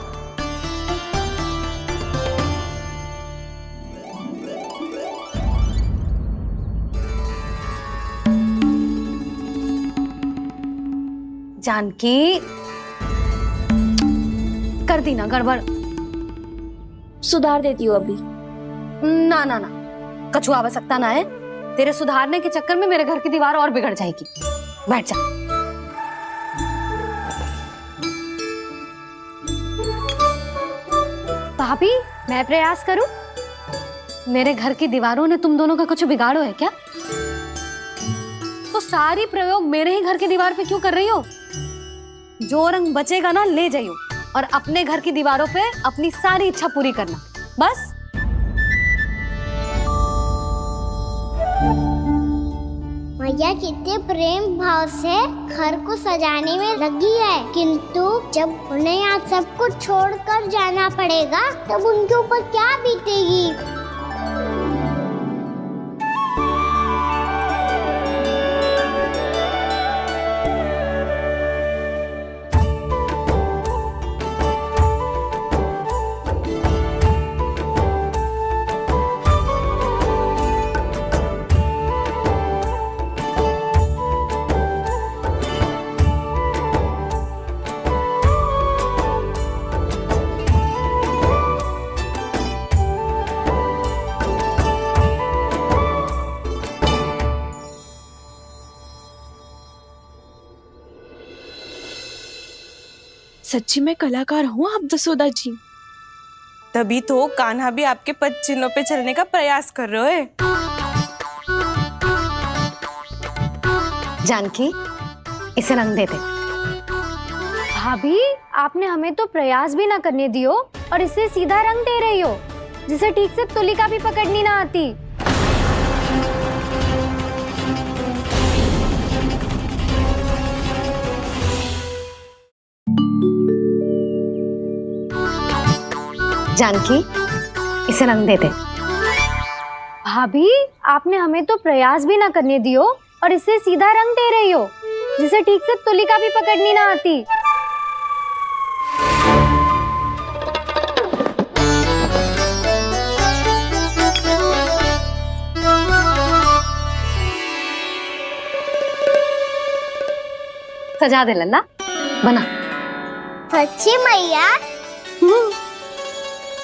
जानकी, कर दी ना गड़बड़। सुधार देती हूँ अभी। ना ना ना, कछु आवश्यकता ना है। तेरे सुधारने के चक्कर में मेरे घर की दीवार और बिगड़ जाएगी। बैठ जा। भाभी, मैं प्रयास करूं? मेरे घर की दीवारों ने तुम दोनों का कुछ बिगाड़ो है क्या? तो सारी प्रयोग मेरे ही घर की दीवार पे क्यों कर रही हो? जो रंग बचेगा ना ले जाइयो, और अपने घर की दीवारों पे अपनी सारी इच्छा पूरी करना, बस। मैया कितने प्रेम भाव से घर को सजाने में लगी है, किंतु जब उन्हें यहाँ सब कुछ छोड़कर जाना पड़ेगा तब उनके ऊपर क्या बीतेगी? सच्ची में कलाकार हूँ आप जसोदा जी, तभी तो कान्हा भी आपके पद चिन्हों पे चलने का प्रयास कर रहे हैं। जानकी, इसे रंग दे दे। भाभी, आपने हमें तो प्रयास भी ना करने दियो और इसे सीधा रंग दे रही हो, जिसे ठीक से तुलिका भी पकड़नी ना आती। जानकी, इसे रंग दे दे। भाभी, आपने हमें तो प्रयास भी ना करने दियो और इसे सीधा रंग दे रही हो, जिसे ठीक से तुलिका भी पकड़नी ना आती। सजा दे लल्ला, बना। सच्ची मैया?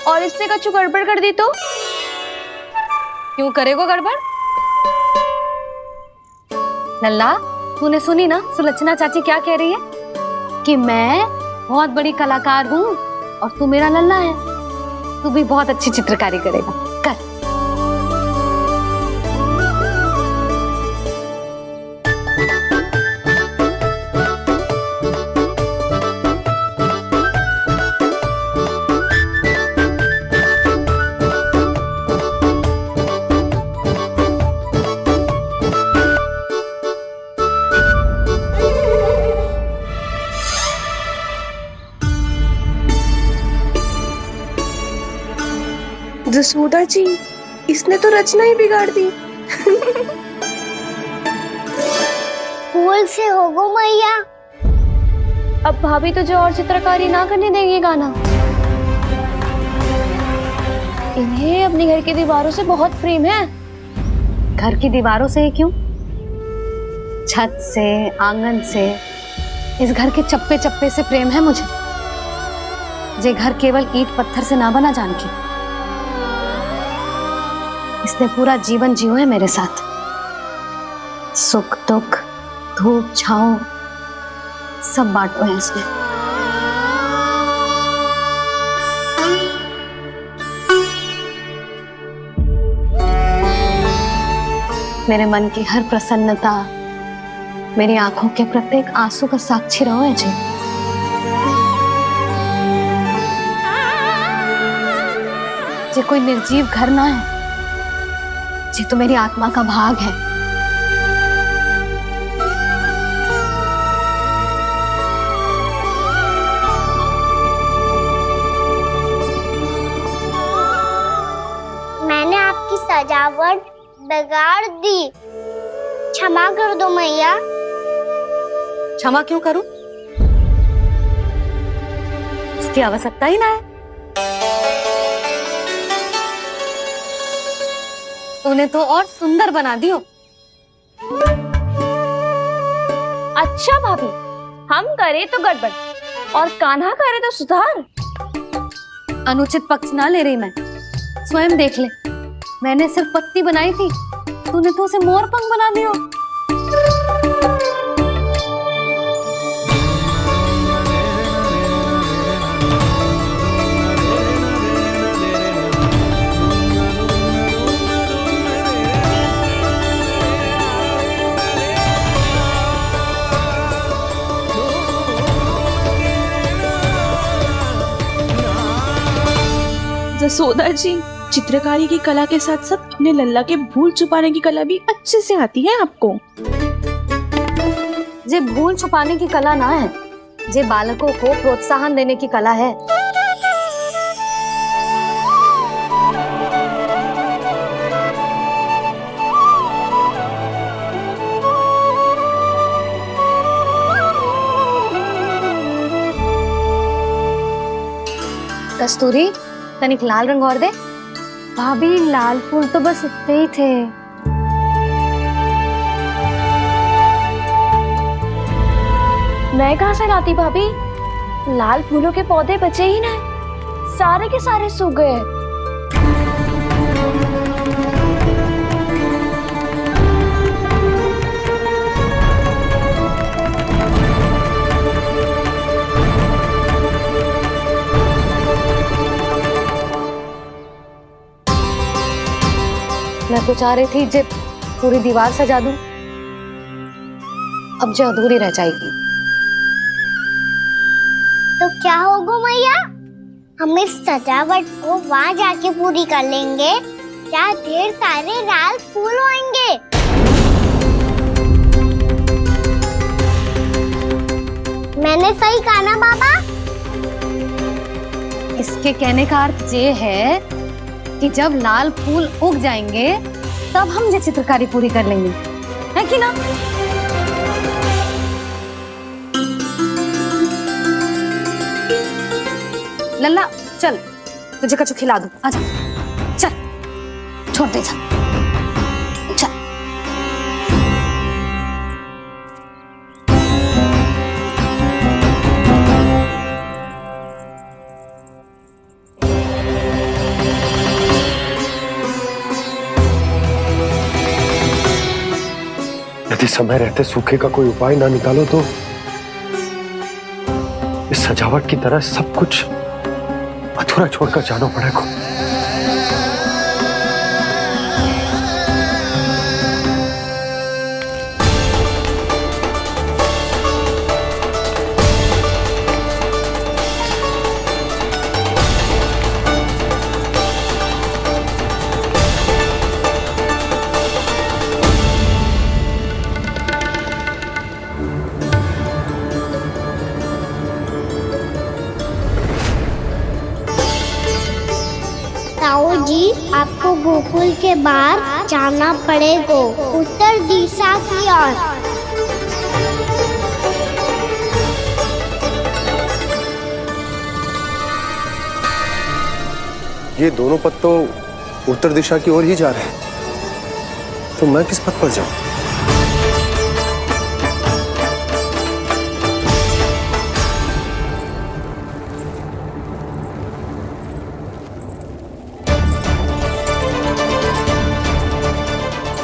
और इसने कछु गड़बड़ कर दी तो? क्यों करेगो गड़बड़? लल्ला, तूने सुनी ना सुलक्षणा चाची क्या कह रही है? कि मैं बहुत बड़ी कलाकार हूँ और तू मेरा लल्ला है, तू भी बहुत अच्छी चित्रकारी करेगा। कर। जसोदा जी, इसने तो रचना ही बिगाड़ दी। फूल से होगो मैया। अब भाभी तुझे और चित्रकारी ना करने देंगे गाना। इन्हें अपने घर की दीवारों से बहुत प्रेम है। घर की दीवारों से ही क्यों, छत से, आंगन से, इस घर के चप्पे चप्पे से प्रेम है मुझे। जे घर केवल ईंट पत्थर से ना बना जानकी, इसने पूरा जीवन जियो है मेरे साथ। सुख दुख, धूप छांव सब बांटो है इसने। मेरे मन की हर प्रसन्नता, मेरी आंखों के प्रत्येक आंसू का साक्षी रहो है जी। जे कोई निर्जीव घर ना है, जे तो मेरी आत्मा का भाग है। मैंने आपकी सजावट बिगाड़ दी, क्षमा कर दो मैया। क्षमा क्यों करूं? इसकी आवश्यकता ही ना है। तूने तो और सुंदर बना दियो। अच्छा भाभी, हम करे तो गड़बड़ और कान्हा करे तो सुधार। अनुचित पक्ष ना ले रही मैं, स्वयं देख ले। मैंने सिर्फ पत्ती बनाई थी, तूने तो उसे मोर पंख बना दियो। जसोदा जी, चित्रकारी की कला के साथ साथ अपने लल्ला के भूल छुपाने की कला भी अच्छे से आती है आपको। जे भूल छुपाने की कला ना है, जे बालकों को प्रोत्साहन देने की कला है। कस्तूरी, तनिक लाल रंग और दे। भाभी, लाल फूल तो बस इतने ही थे। मैं कहाँ से लाती भाभी? लाल फूलों के पौधे बचे ही ना, सारे के सारे सूख गए। मैं तो चाह रही थी जे पूरी दीवार सजा दूं, अब जो अधूरी रह जाएगी। तो क्या होगा मैया? हम इस सजावट को वहाँ जाके पूरी कर लेंगे जहाँ ढेर सारे लाल फूल होंगे। मैंने सही कहा ना बाबा? इसके कहने का अर्थ ये है कि जब लाल फूल उग जाएंगे तब हम ये चित्रकारी पूरी कर लेंगे, है कि ना? लल्ला चल, तुझे कछु खिला दूं, आजा, चल, छोड़ दे, चल। यदि समय रहते सूखे का कोई उपाय ना निकालो तो इस सजावट की तरह सब कुछ अधूरा छोड़कर जाना पड़ेगा। जी, आपको गोकुल के बाहर जाना पड़ेगा, उत्तर दिशा की ओर। ये दोनों पथ तो उत्तर दिशा की ओर ही जा रहे हैं, तो मैं किस पथ पर जाऊं?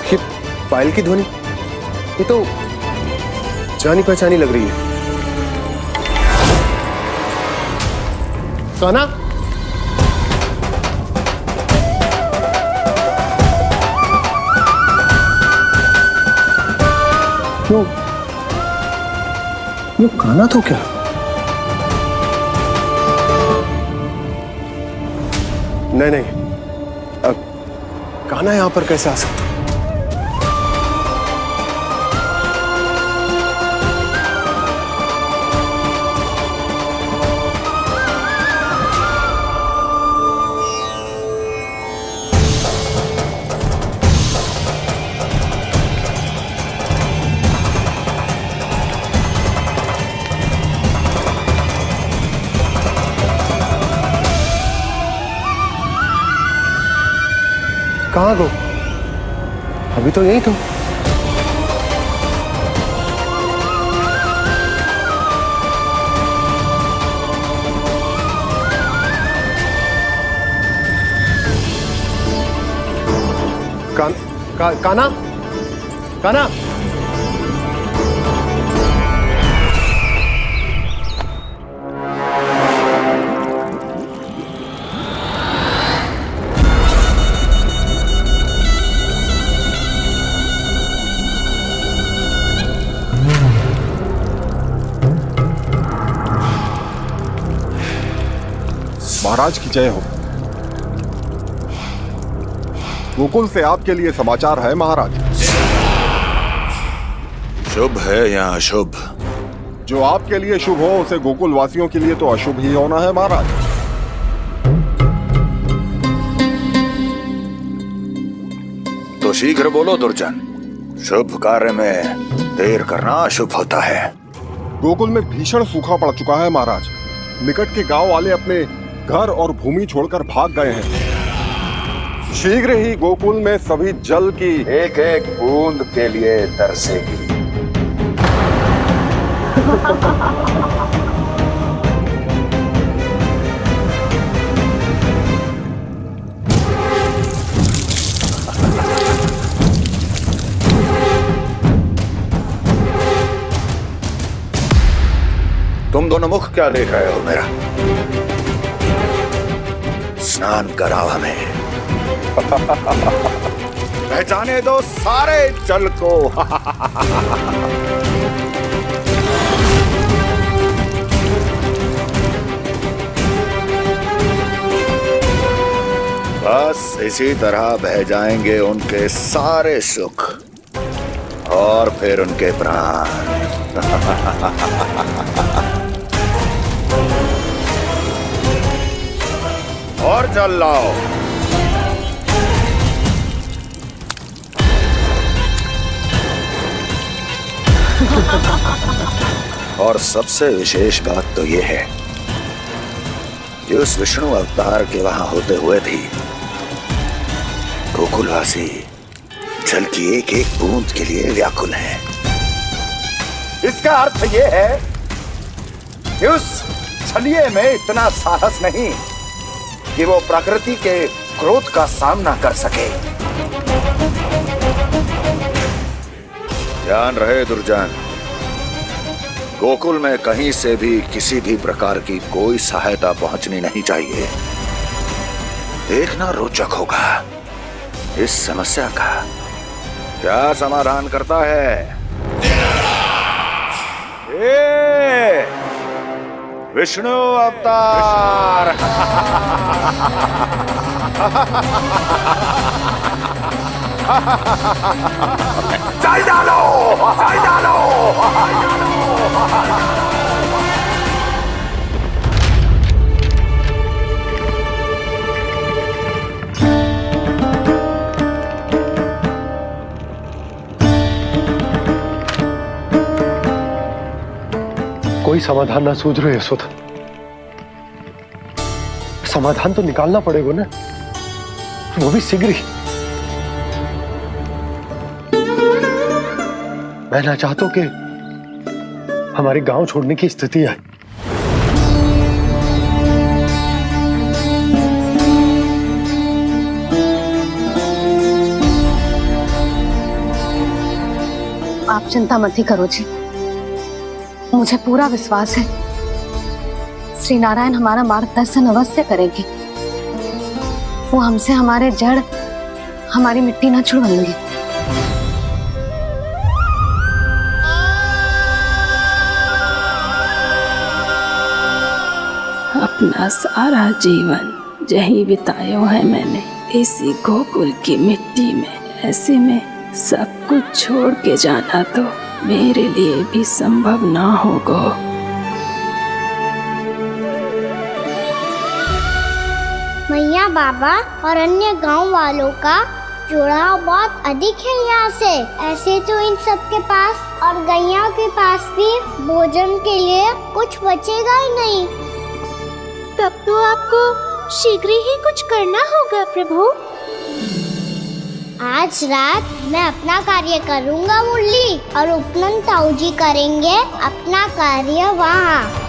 ये पायल की ध्वनि, ये तो जानी पहचानी लग रही है। कान्हा, वो कान्हा तो क्या? नहीं, कान्हा यहां पर कैसे आ सकता? कहाँ गो? अभी तो यही तुम। कान्हा, कान्हा, महाराज की जय हो। गोकुल से आपके लिए समाचार है महाराज। शुभ है या अशुभ? जो आपके लिए शुभ हो उसे गोकुल वासियों के लिए तो अशुभ ही होना है महाराज। तो शीघ्र बोलो दुर्जन, शुभ कार्य में देर करना अशुभ होता है। गोकुल में भीषण सूखा पड़ चुका है महाराज। निकट के गांव वाले अपने घर और भूमि छोड़कर भाग गए हैं। शीघ्र ही गोकुल में सभी जल की एक एक बूंद के लिए तरसेगी। तुम दोनों मुख क्या देख रहे हो मेरा? स्नान कराओ हमें। पहचाने दो सारे जल को। बस इसी तरह बह जाएंगे उनके सारे सुख और फिर उनके प्राण। और जल लाओ। और सबसे विशेष बात तो ये है कि उस विष्णु अवतार के वहां होते हुए भी गोकुलवासी जल की एक एक बूंद के लिए व्याकुल हैं। इसका अर्थ ये है कि उस छलिए में इतना साहस नहीं कि वो प्रकृति के क्रोध का सामना कर सके। ध्यान रहे दुर्जन, गोकुल में कहीं से भी किसी भी प्रकार की कोई सहायता पहुंचनी नहीं चाहिए। देखना रोचक होगा इस समस्या का क्या समाधान करता है। विष्णु अवतार। चल डालो, चल डालो। कोई समाधान ना सूझ रही है यशोदा। समाधान तो निकालना पड़ेगा ना, वो भी शीघ्र ही। मैं ना चाहता कि हमारे गांव छोड़ने की स्थिति आए। आप चिंता मत ही करो जी, मुझे पूरा विश्वास है श्री नारायण हमारा मार्गदर्शन अवश्य करेंगे। वो हमसे हमारे जड़, हमारी मिट्टी ना छुड़वाएंगे। अपना सारा जीवन यही बिताया है मैंने, इसी गोकुल की मिट्टी में। ऐसे में सब कुछ छोड़ के जाना तो मेरे लिए भी संभव ना होगा। मैया बाबा और अन्य गांव वालों का जुड़ाव बहुत अधिक है यहाँ से। ऐसे तो इन सब के पास और गैया के पास भी भोजन के लिए कुछ बचेगा ही नहीं। तब तो आपको शीघ्र ही कुछ करना होगा प्रभु। आज रात मैं अपना कार्य करूँगा मुरली, और उपनंद ताऊ जी करेंगे अपना कार्य वहाँ।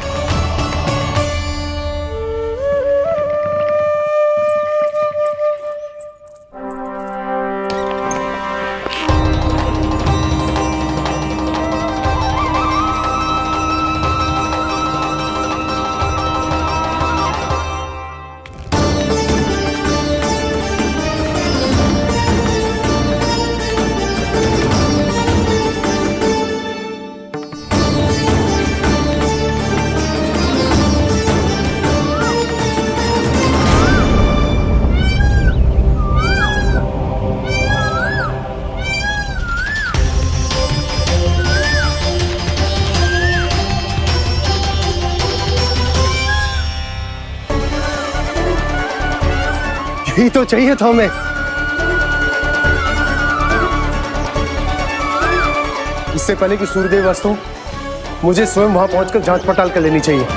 यही तो चाहिए था हमें। इससे पहले कि सूर्यदेव अस्त हो, मुझे स्वयं वहां पहुंचकर जांच पड़ताल कर लेनी चाहिए।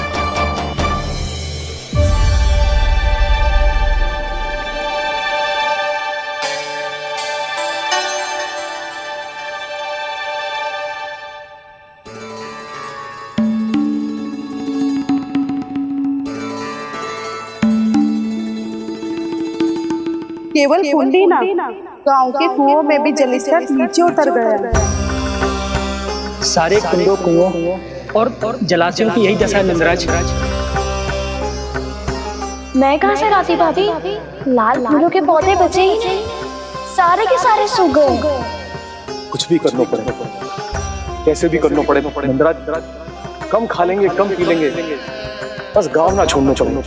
केवल कुंडी ना, गांव के कुओं में भी जलस्तर नीचे उतर गया है। सारे कुंडों, कुओं और जलाशयों की यही दशा है नंदराज। मैं कहाँ से लाती भाभी? लाल फूलों के पौधे बचे ही नहीं, सारे के सारे सूख गए। कुछ भी करना पड़ेगा, कैसे भी करना पड़ेगा नंदराज। कम खा लेंगे, कम पी लेंगे, बस गांव ना छोड़ना चाहिए।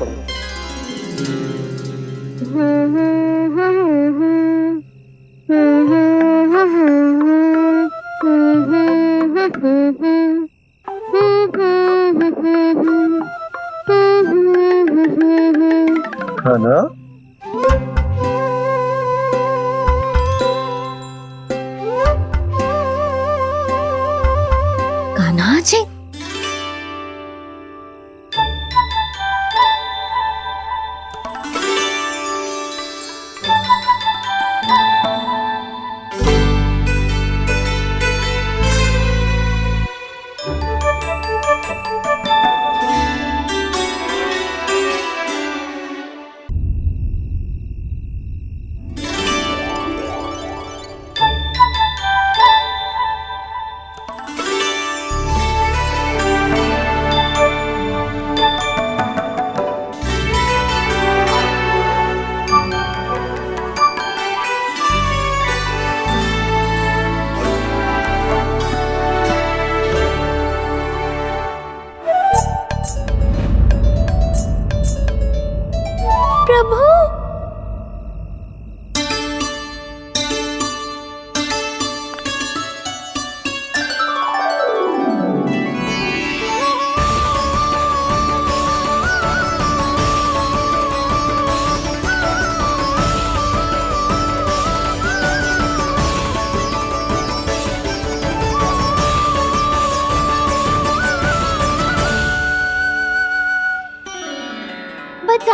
है ना? कान्हा जी,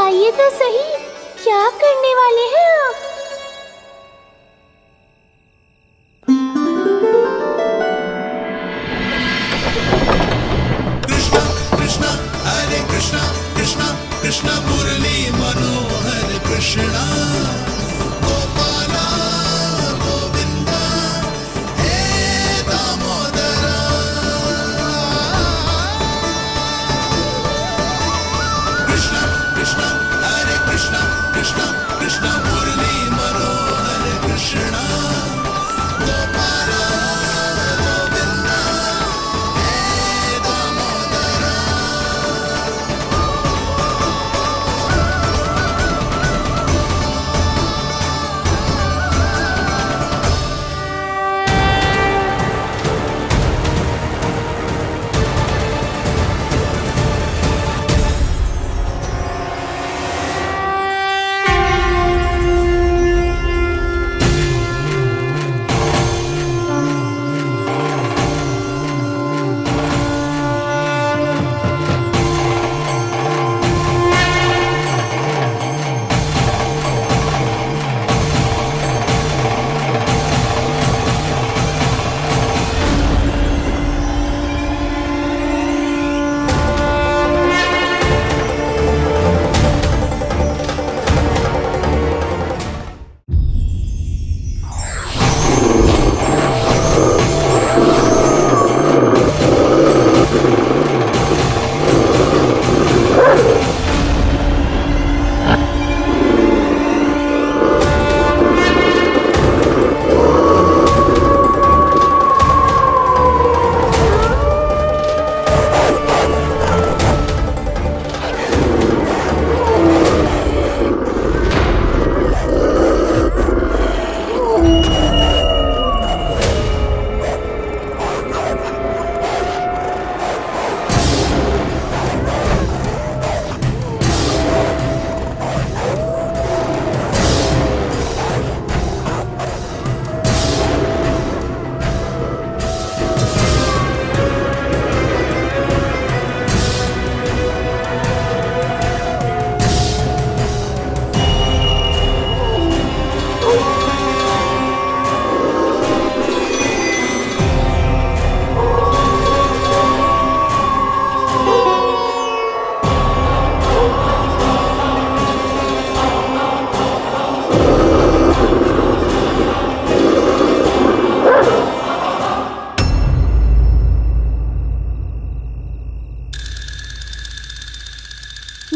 बताइए तो सही, क्या करने वाले हैं आप? कृष्णा हरे कृष्णा कृष्णा कृष्णा मुरली मनोहर कृष्णा गोपाला गोविंदा हे दामोदरा कृष्णा कृष्णा हरे कृष्णा कृष्णा कृष्णा मुरली मनोहर कृष्णा गोपाला गोविंदा हे दामोदरा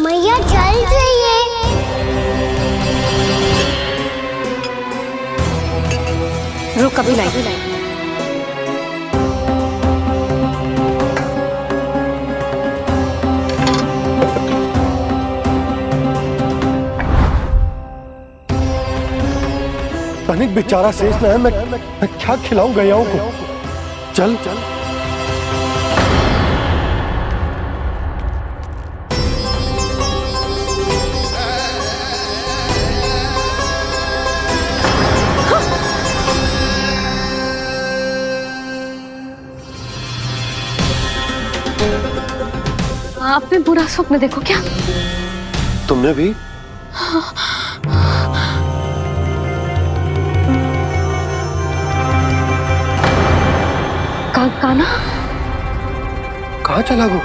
मैया चल जाइए। रुक अभी लाई। तनिक बेचारा शेष न है, मैं क्या खिलाऊं गयाओं को। चल चल आपने बुरा स्वप्न देखो क्या? तुमने भी? काना कहाँ चला गो?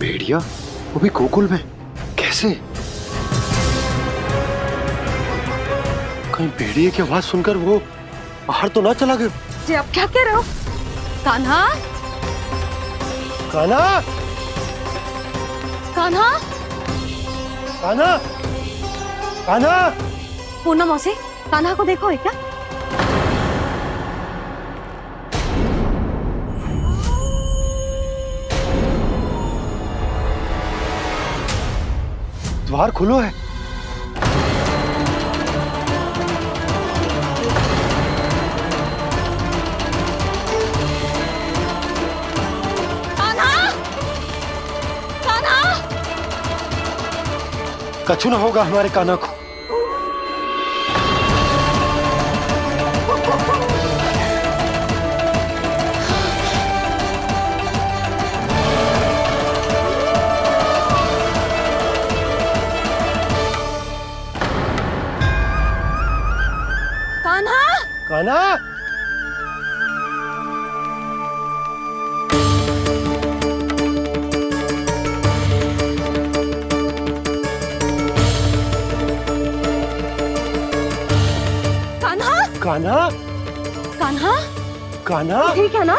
भेड़िया वो भी गोकुल में कैसे? कहीं भेड़िए की आवाज सुनकर वो बाहर तो ना चला गया? जी आप क्या कह रहे हो? कान्हा कान्हा कान्हा कान्हा कान्हा पूर्णा मौसी, कान्हा को देखो है क्या? द्वार खुलो है। कछु ना होगा हमारे कान्हा को। कान्हा, कान्हा, कान्हा, कान्हा, कान्हा, ठीक है ना?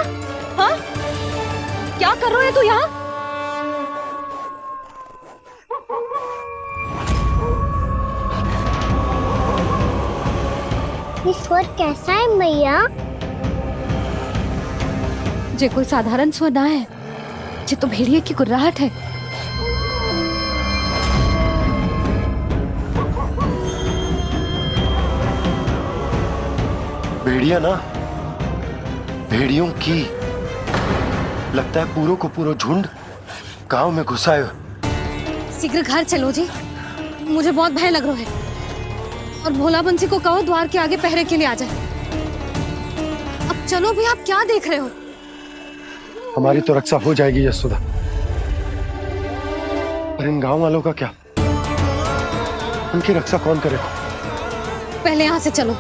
हाँ? क्या कर रहे हो तू यहाँ? ये स्वर कैसा है मैया? जे कोई साधारण स्वर ना है, जे तो भेड़िए की गुर्राहट है। भेड़िया ना, भेड़ियों की। लगता है पूरो को पूरो झुंड गांव में घुसा है। शीघ्र घर चलो जी, मुझे बहुत भय लग रहा है। और भोला बंसी को कहो द्वार के आगे पहरे के लिए आ जाए। अब चलो भी, आप क्या देख रहे हो? हमारी तो रक्षा हो जाएगी यशोदा, पर इन गांव वालों का क्या? उनकी रक्षा कौन करेगा? पहले यहाँ से चलो।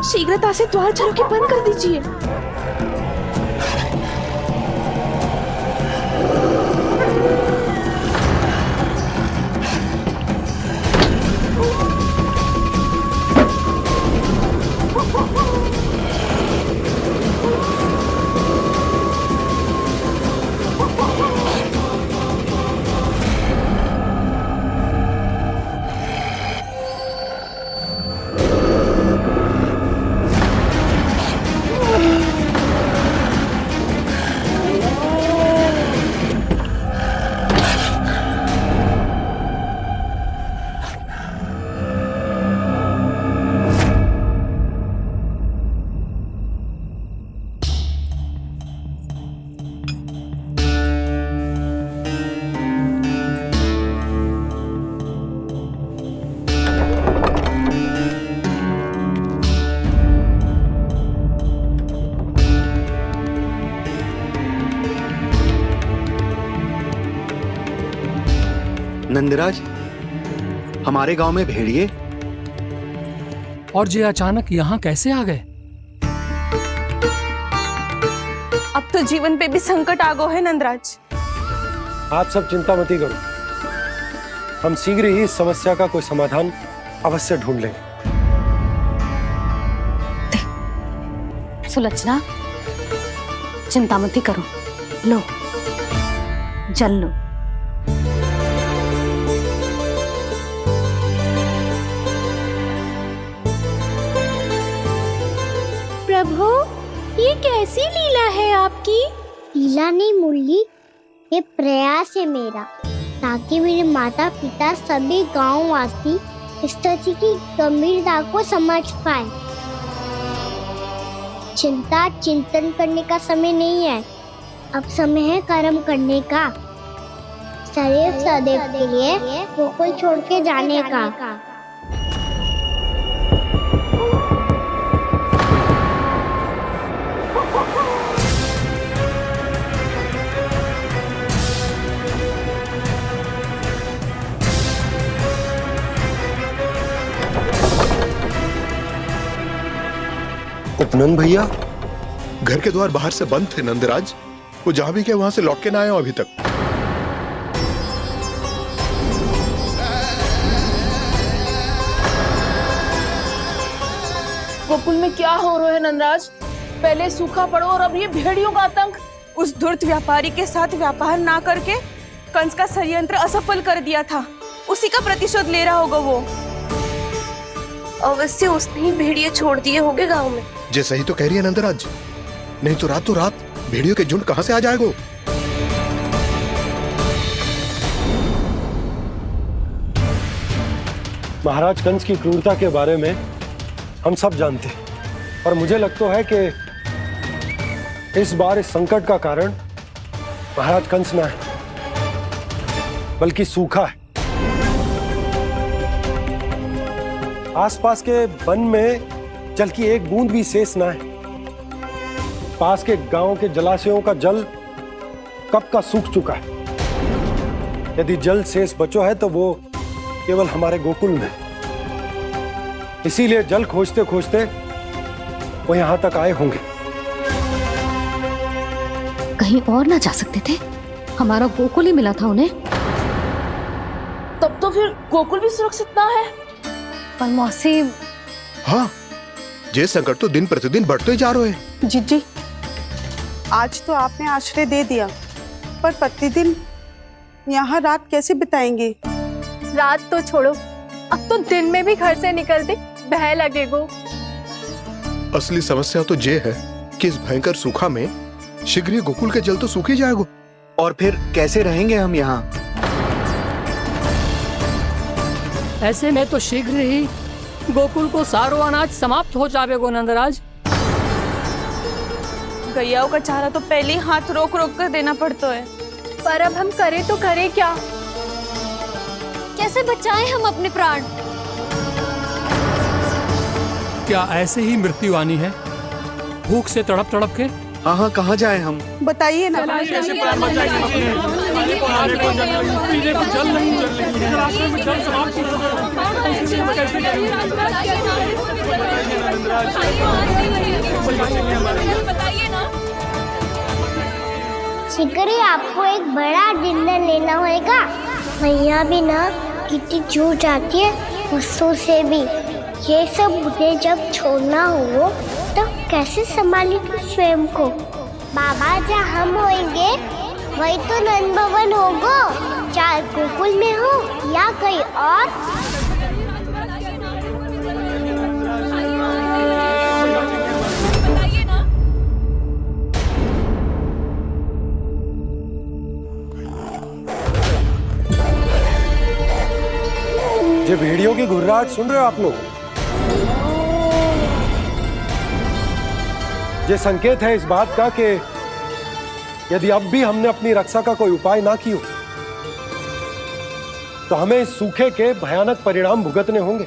शीघ्रता से द्वार चलो के बंद कर दीजिए। नंदराज, हमारे गांव में भेड़िए और जे अचानक यहाँ कैसे आ गए? अब तो जीवन पे भी संकट आ गो है नंदराज। आप सब चिंता मत करो, हम शीघ्र ही इस समस्या का कोई समाधान अवश्य ढूंढ लेंगे। सुलक्षणा, चिंता मत करो, लो जल लो। प्रभु, ये कैसी लीला है आपकी? लीला नहीं मुरली, ये प्रयास है मेरा, ताकि मेरे माता पिता सभी गांव वासी स्थिति की गंभीरता को समझ पाए। चिंता चिंतन करने का समय नहीं है, अब समय है कर्म करने का, सदैव सदैव के लिए गोकुल छोड़ के जाने का। उपनंद भैया, घर के द्वार बाहर से बंद थे नंदराज, वो जहां भी गए वहां से लौट के ना आए हो अभी तक। गोकुल में क्या हो रहा है नंदराज? पहले सूखा पड़ो और अब ये भेड़ियों का आतंक। उस धूर्त व्यापारी के साथ व्यापार ना करके कंस का षड्यंत्र असफल कर दिया था, उसी का प्रतिशोध ले रहा होगा वो। अवश्य उसने ही भेड़िए छोड़ दिए होंगे गांव में। जे सही तो कह रही है नंदराज, नहीं तो रात भेड़ियों के झुंड कहां से आ जाएगा। महाराज कंस की क्रूरता के बारे में हम सब जानते हैं, और मुझे लगता है कि इस बार इस संकट का कारण महाराज कंस ना है, बल्कि सूखा है। आसपास के वन में जल की एक बूंद भी शेष ना है। पास के गांव के जलाशयों का जल कब का सूख चुका है। यदि जल शेष बचो है तो वो केवल हमारे गोकुल में। इसीलिए जल खोजते खोजते वो यहां तक आए होंगे। कहीं और ना जा सकते थे? हमारा गोकुल ही मिला था उन्हें। तब तो फिर गोकुल भी सुरक्षित ना है। पर मौसी, हाँ, ये संकट तो दिन प्रतिदिन बढ़ते जा रहे हैं। जीजी, आज तो आपने आश्रय दे दिया, पर प्रतिदिन यहाँ रात कैसे बिताएंगे? रात तो छोड़ो, अब तो दिन में भी घर से निकलते भय लगेगो। असली समस्या तो ये है कि इस भयंकर सूखा में शीघ्र ही गोकुल के जल तो सूख ही जाएगा। और फिर कैसे रहेंगे हम यहाँ? ऐसे में तो शीघ्र ही गोकुल को सारो अनाज समाप्त हो जाएगा नंदराज। गैयाओं का चारा तो पहले ही हाथ रोक रोक कर देना पड़ता है। पर अब हम करें तो करें क्या? कैसे बचाएं हम अपने प्राण? क्या ऐसे ही मृत्यु आनी है, भूख से तड़प तड़प के? हाँ हाँ, कहाँ जाए हम? बताइए ना। शिकारी, आपको एक बड़ा डिनर लेना होगा। मैया भी ना कितनी झूठ आती है गुस्सों से भी। ये सब मुझे जब छोड़ना हो तो कैसे संभाली तू स्वयं को? बाबा जहाँ हम होंगे वही तो नंद भवन होगा, चाहे गोकुल में हो या कहीं और। ये भेड़ियों की घुर्राहट सुन रहे हो आप लोग? ये संकेत है इस बात का कि यदि अब भी हमने अपनी रक्षा का कोई उपाय ना किया तो हमें इस सूखे के भयानक परिणाम भुगतने होंगे।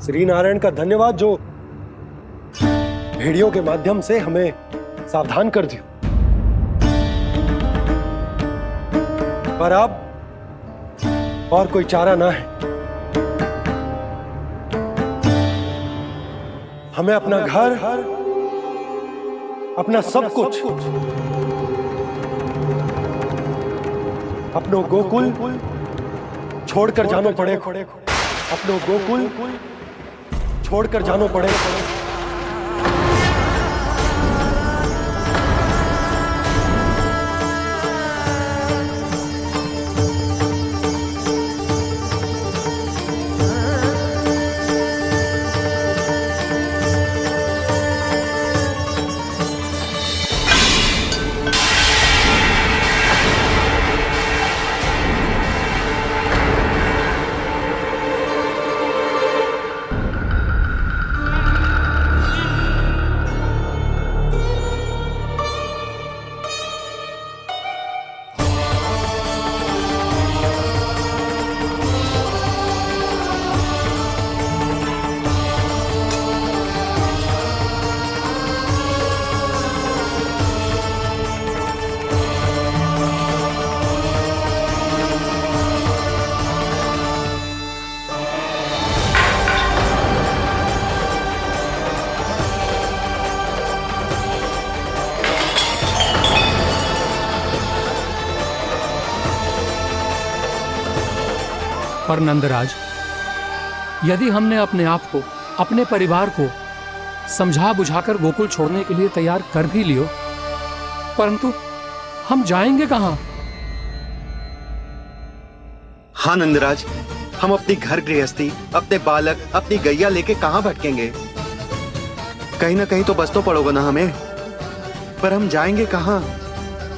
श्री नारायण का धन्यवाद जो भेड़ियों के माध्यम से हमें सावधान कर दिया। पर अब और कोई चारा ना है। हमें अपना घर, अपना सब कुछ, अपनो गोकुल छोड़कर जानो पड़े। अपनो गोकुल छोड़कर जानो पड़े। पर नंदराज, यदि हमने अपने आप को, अपने परिवार को समझा बुझाकर गोकुल छोड़ने के लिए तैयार कर भी लियो, परंतु हम जाएंगे कहां? हाँ नंदराज, हम अपनी घर गृहस्थी, अपने बालक, अपनी गैया लेके कहां भटकेंगे? कहीं ना कहीं तो बस तो पड़ोगे ना हमें, पर हम जाएंगे कहां?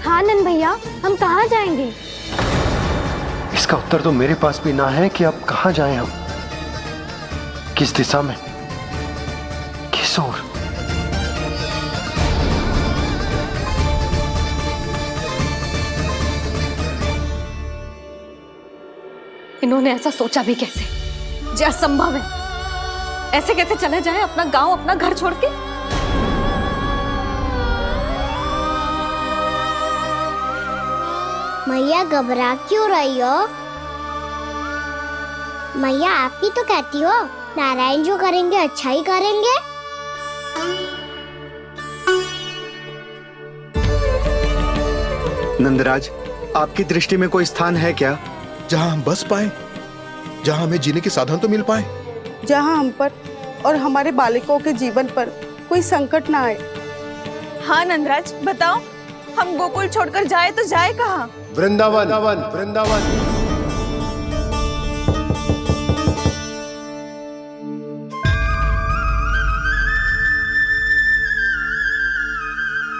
हाँ नंद भैया, हम कहाँ जाएंगे? इसका उत्तर तो मेरे पास भी ना है कि अब कहां जाएं हम, किस दिशा में, किस ओर। इन्होंने ऐसा सोचा भी कैसे, जो असंभव है। ऐसे कैसे चले जाएं अपना गांव, अपना घर छोड़ के? मैया घबरा क्यों रही हो? मैया आप ही तो कहती हो नारायण जो करेंगे अच्छा ही करेंगे। नंदराज, आपकी दृष्टि में कोई स्थान है क्या जहां हम बस पाए, जहां हमें जीने के साधन तो मिल पाए, जहाँ हम पर और हमारे बालकों के जीवन पर कोई संकट ना आए? हाँ नंदराज, बताओ, हम गोकुल छोड़कर जाए तो जाए कहाँ? वृंदावन, वृंदावन।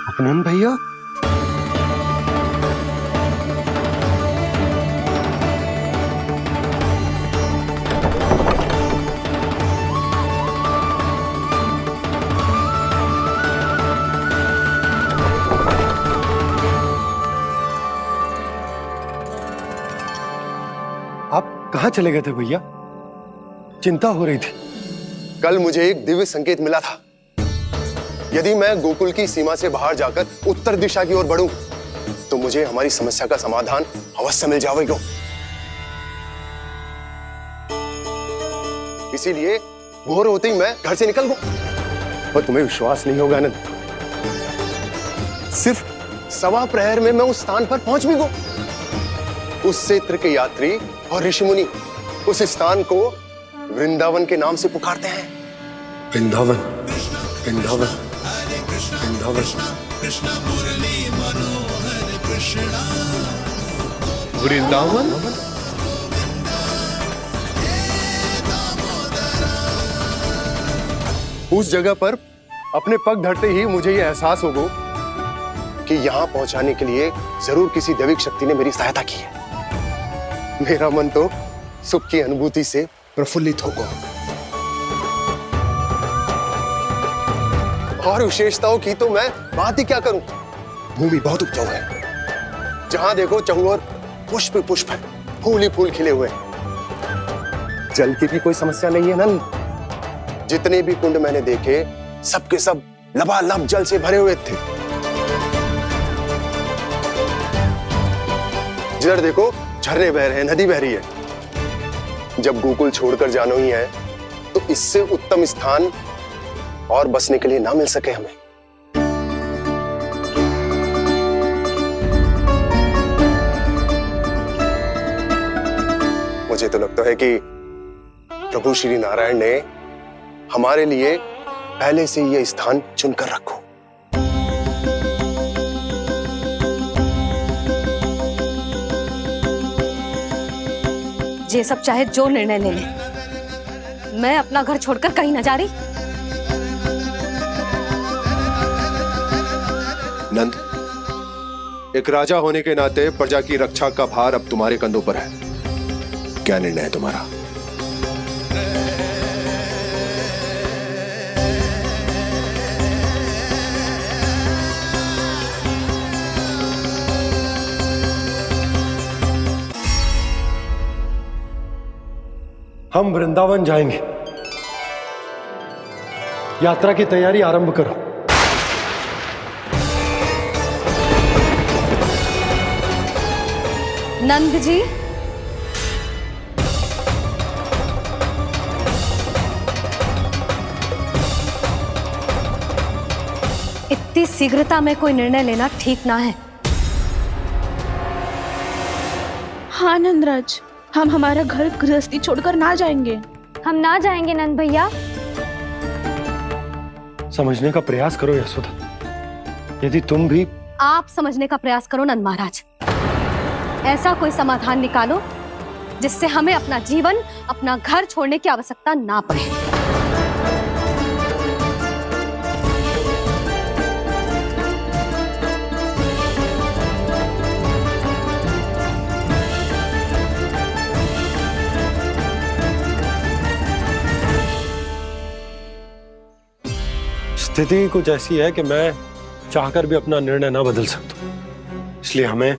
अपनन भैया, आप कहाँ चले गए थे भैया? चिंता हो रही थी। कल मुझे एक दिव्य संकेत मिला था। यदि मैं गोकुल की सीमा से बाहर जाकर उत्तर दिशा की ओर बढ़ूं, तो मुझे हमारी समस्या का समाधान अवश्य मिल जाएगा। इसीलिए भोर होते ही मैं घर से निकल गया। और तुम्हें विश्वास नहीं होगा आनंद, सिर्फ 1.25 प्रहर में मैं उस स्थान पर पहुंच भी गया। उस क्षेत्र के यात्री और ऋषि मुनि उस स्थान को वृंदावन के नाम से पुकारते हैं। वृंदावन, वृंदावन, वृंदावन। वृंदावन? उस जगह पर अपने पग धरते ही मुझे यह एहसास होगा कि यहां पहुंचाने के लिए जरूर किसी दैविक शक्ति ने मेरी सहायता की है। मेरा मन तो सुख की अनुभूति से प्रफुल्लित हो गया। और विशेषताओं की तो मैं बात ही क्या करूं। भूमि बहुत उपजाऊ है, जहां देखो चहुओर पुष्प पुष्प है, फूल ही फूल खिले हुए हैं। जल की भी कोई समस्या नहीं है नंद। जितने भी कुंड मैंने देखे, सबके सब लबालब जल से भरे हुए थे। जिधर देखो झरने बह रहे हैं, नदी बह रही है। जब गोकुल छोड़कर जाना ही है, तो इससे उत्तम स्थान और बसने के लिए ना मिल सके हमें। मुझे तो लगता है कि प्रभु श्री नारायण ने हमारे लिए पहले से यह स्थान चुनकर रखो। ये सब चाहे जो निर्णय ले ले, मैं अपना घर छोड़कर कहीं न जा रही। नंद, एक राजा होने के नाते प्रजा की रक्षा का भार अब तुम्हारे कंधों पर है। क्या निर्णय है तुम्हारा? हम वृंदावन जाएंगे। यात्रा की तैयारी आरंभ करो। नंद जी, इतनी शीघ्रता में कोई निर्णय लेना ठीक ना है। हाँ नंदराज, हम हमारा घर गृहस्थी छोड़कर ना जाएंगे। हम ना जाएंगे नंद भैया। समझने का प्रयास करो यशोदा, यदि तुम भी। आप समझने का प्रयास करो नंद महाराज। ऐसा कोई समाधान निकालो जिससे हमें अपना जीवन, अपना घर छोड़ने की आवश्यकता ना पड़े। स्थिति कुछ ऐसी है कि मैं चाहकर भी अपना निर्णय ना बदल सकता, इसलिए हमें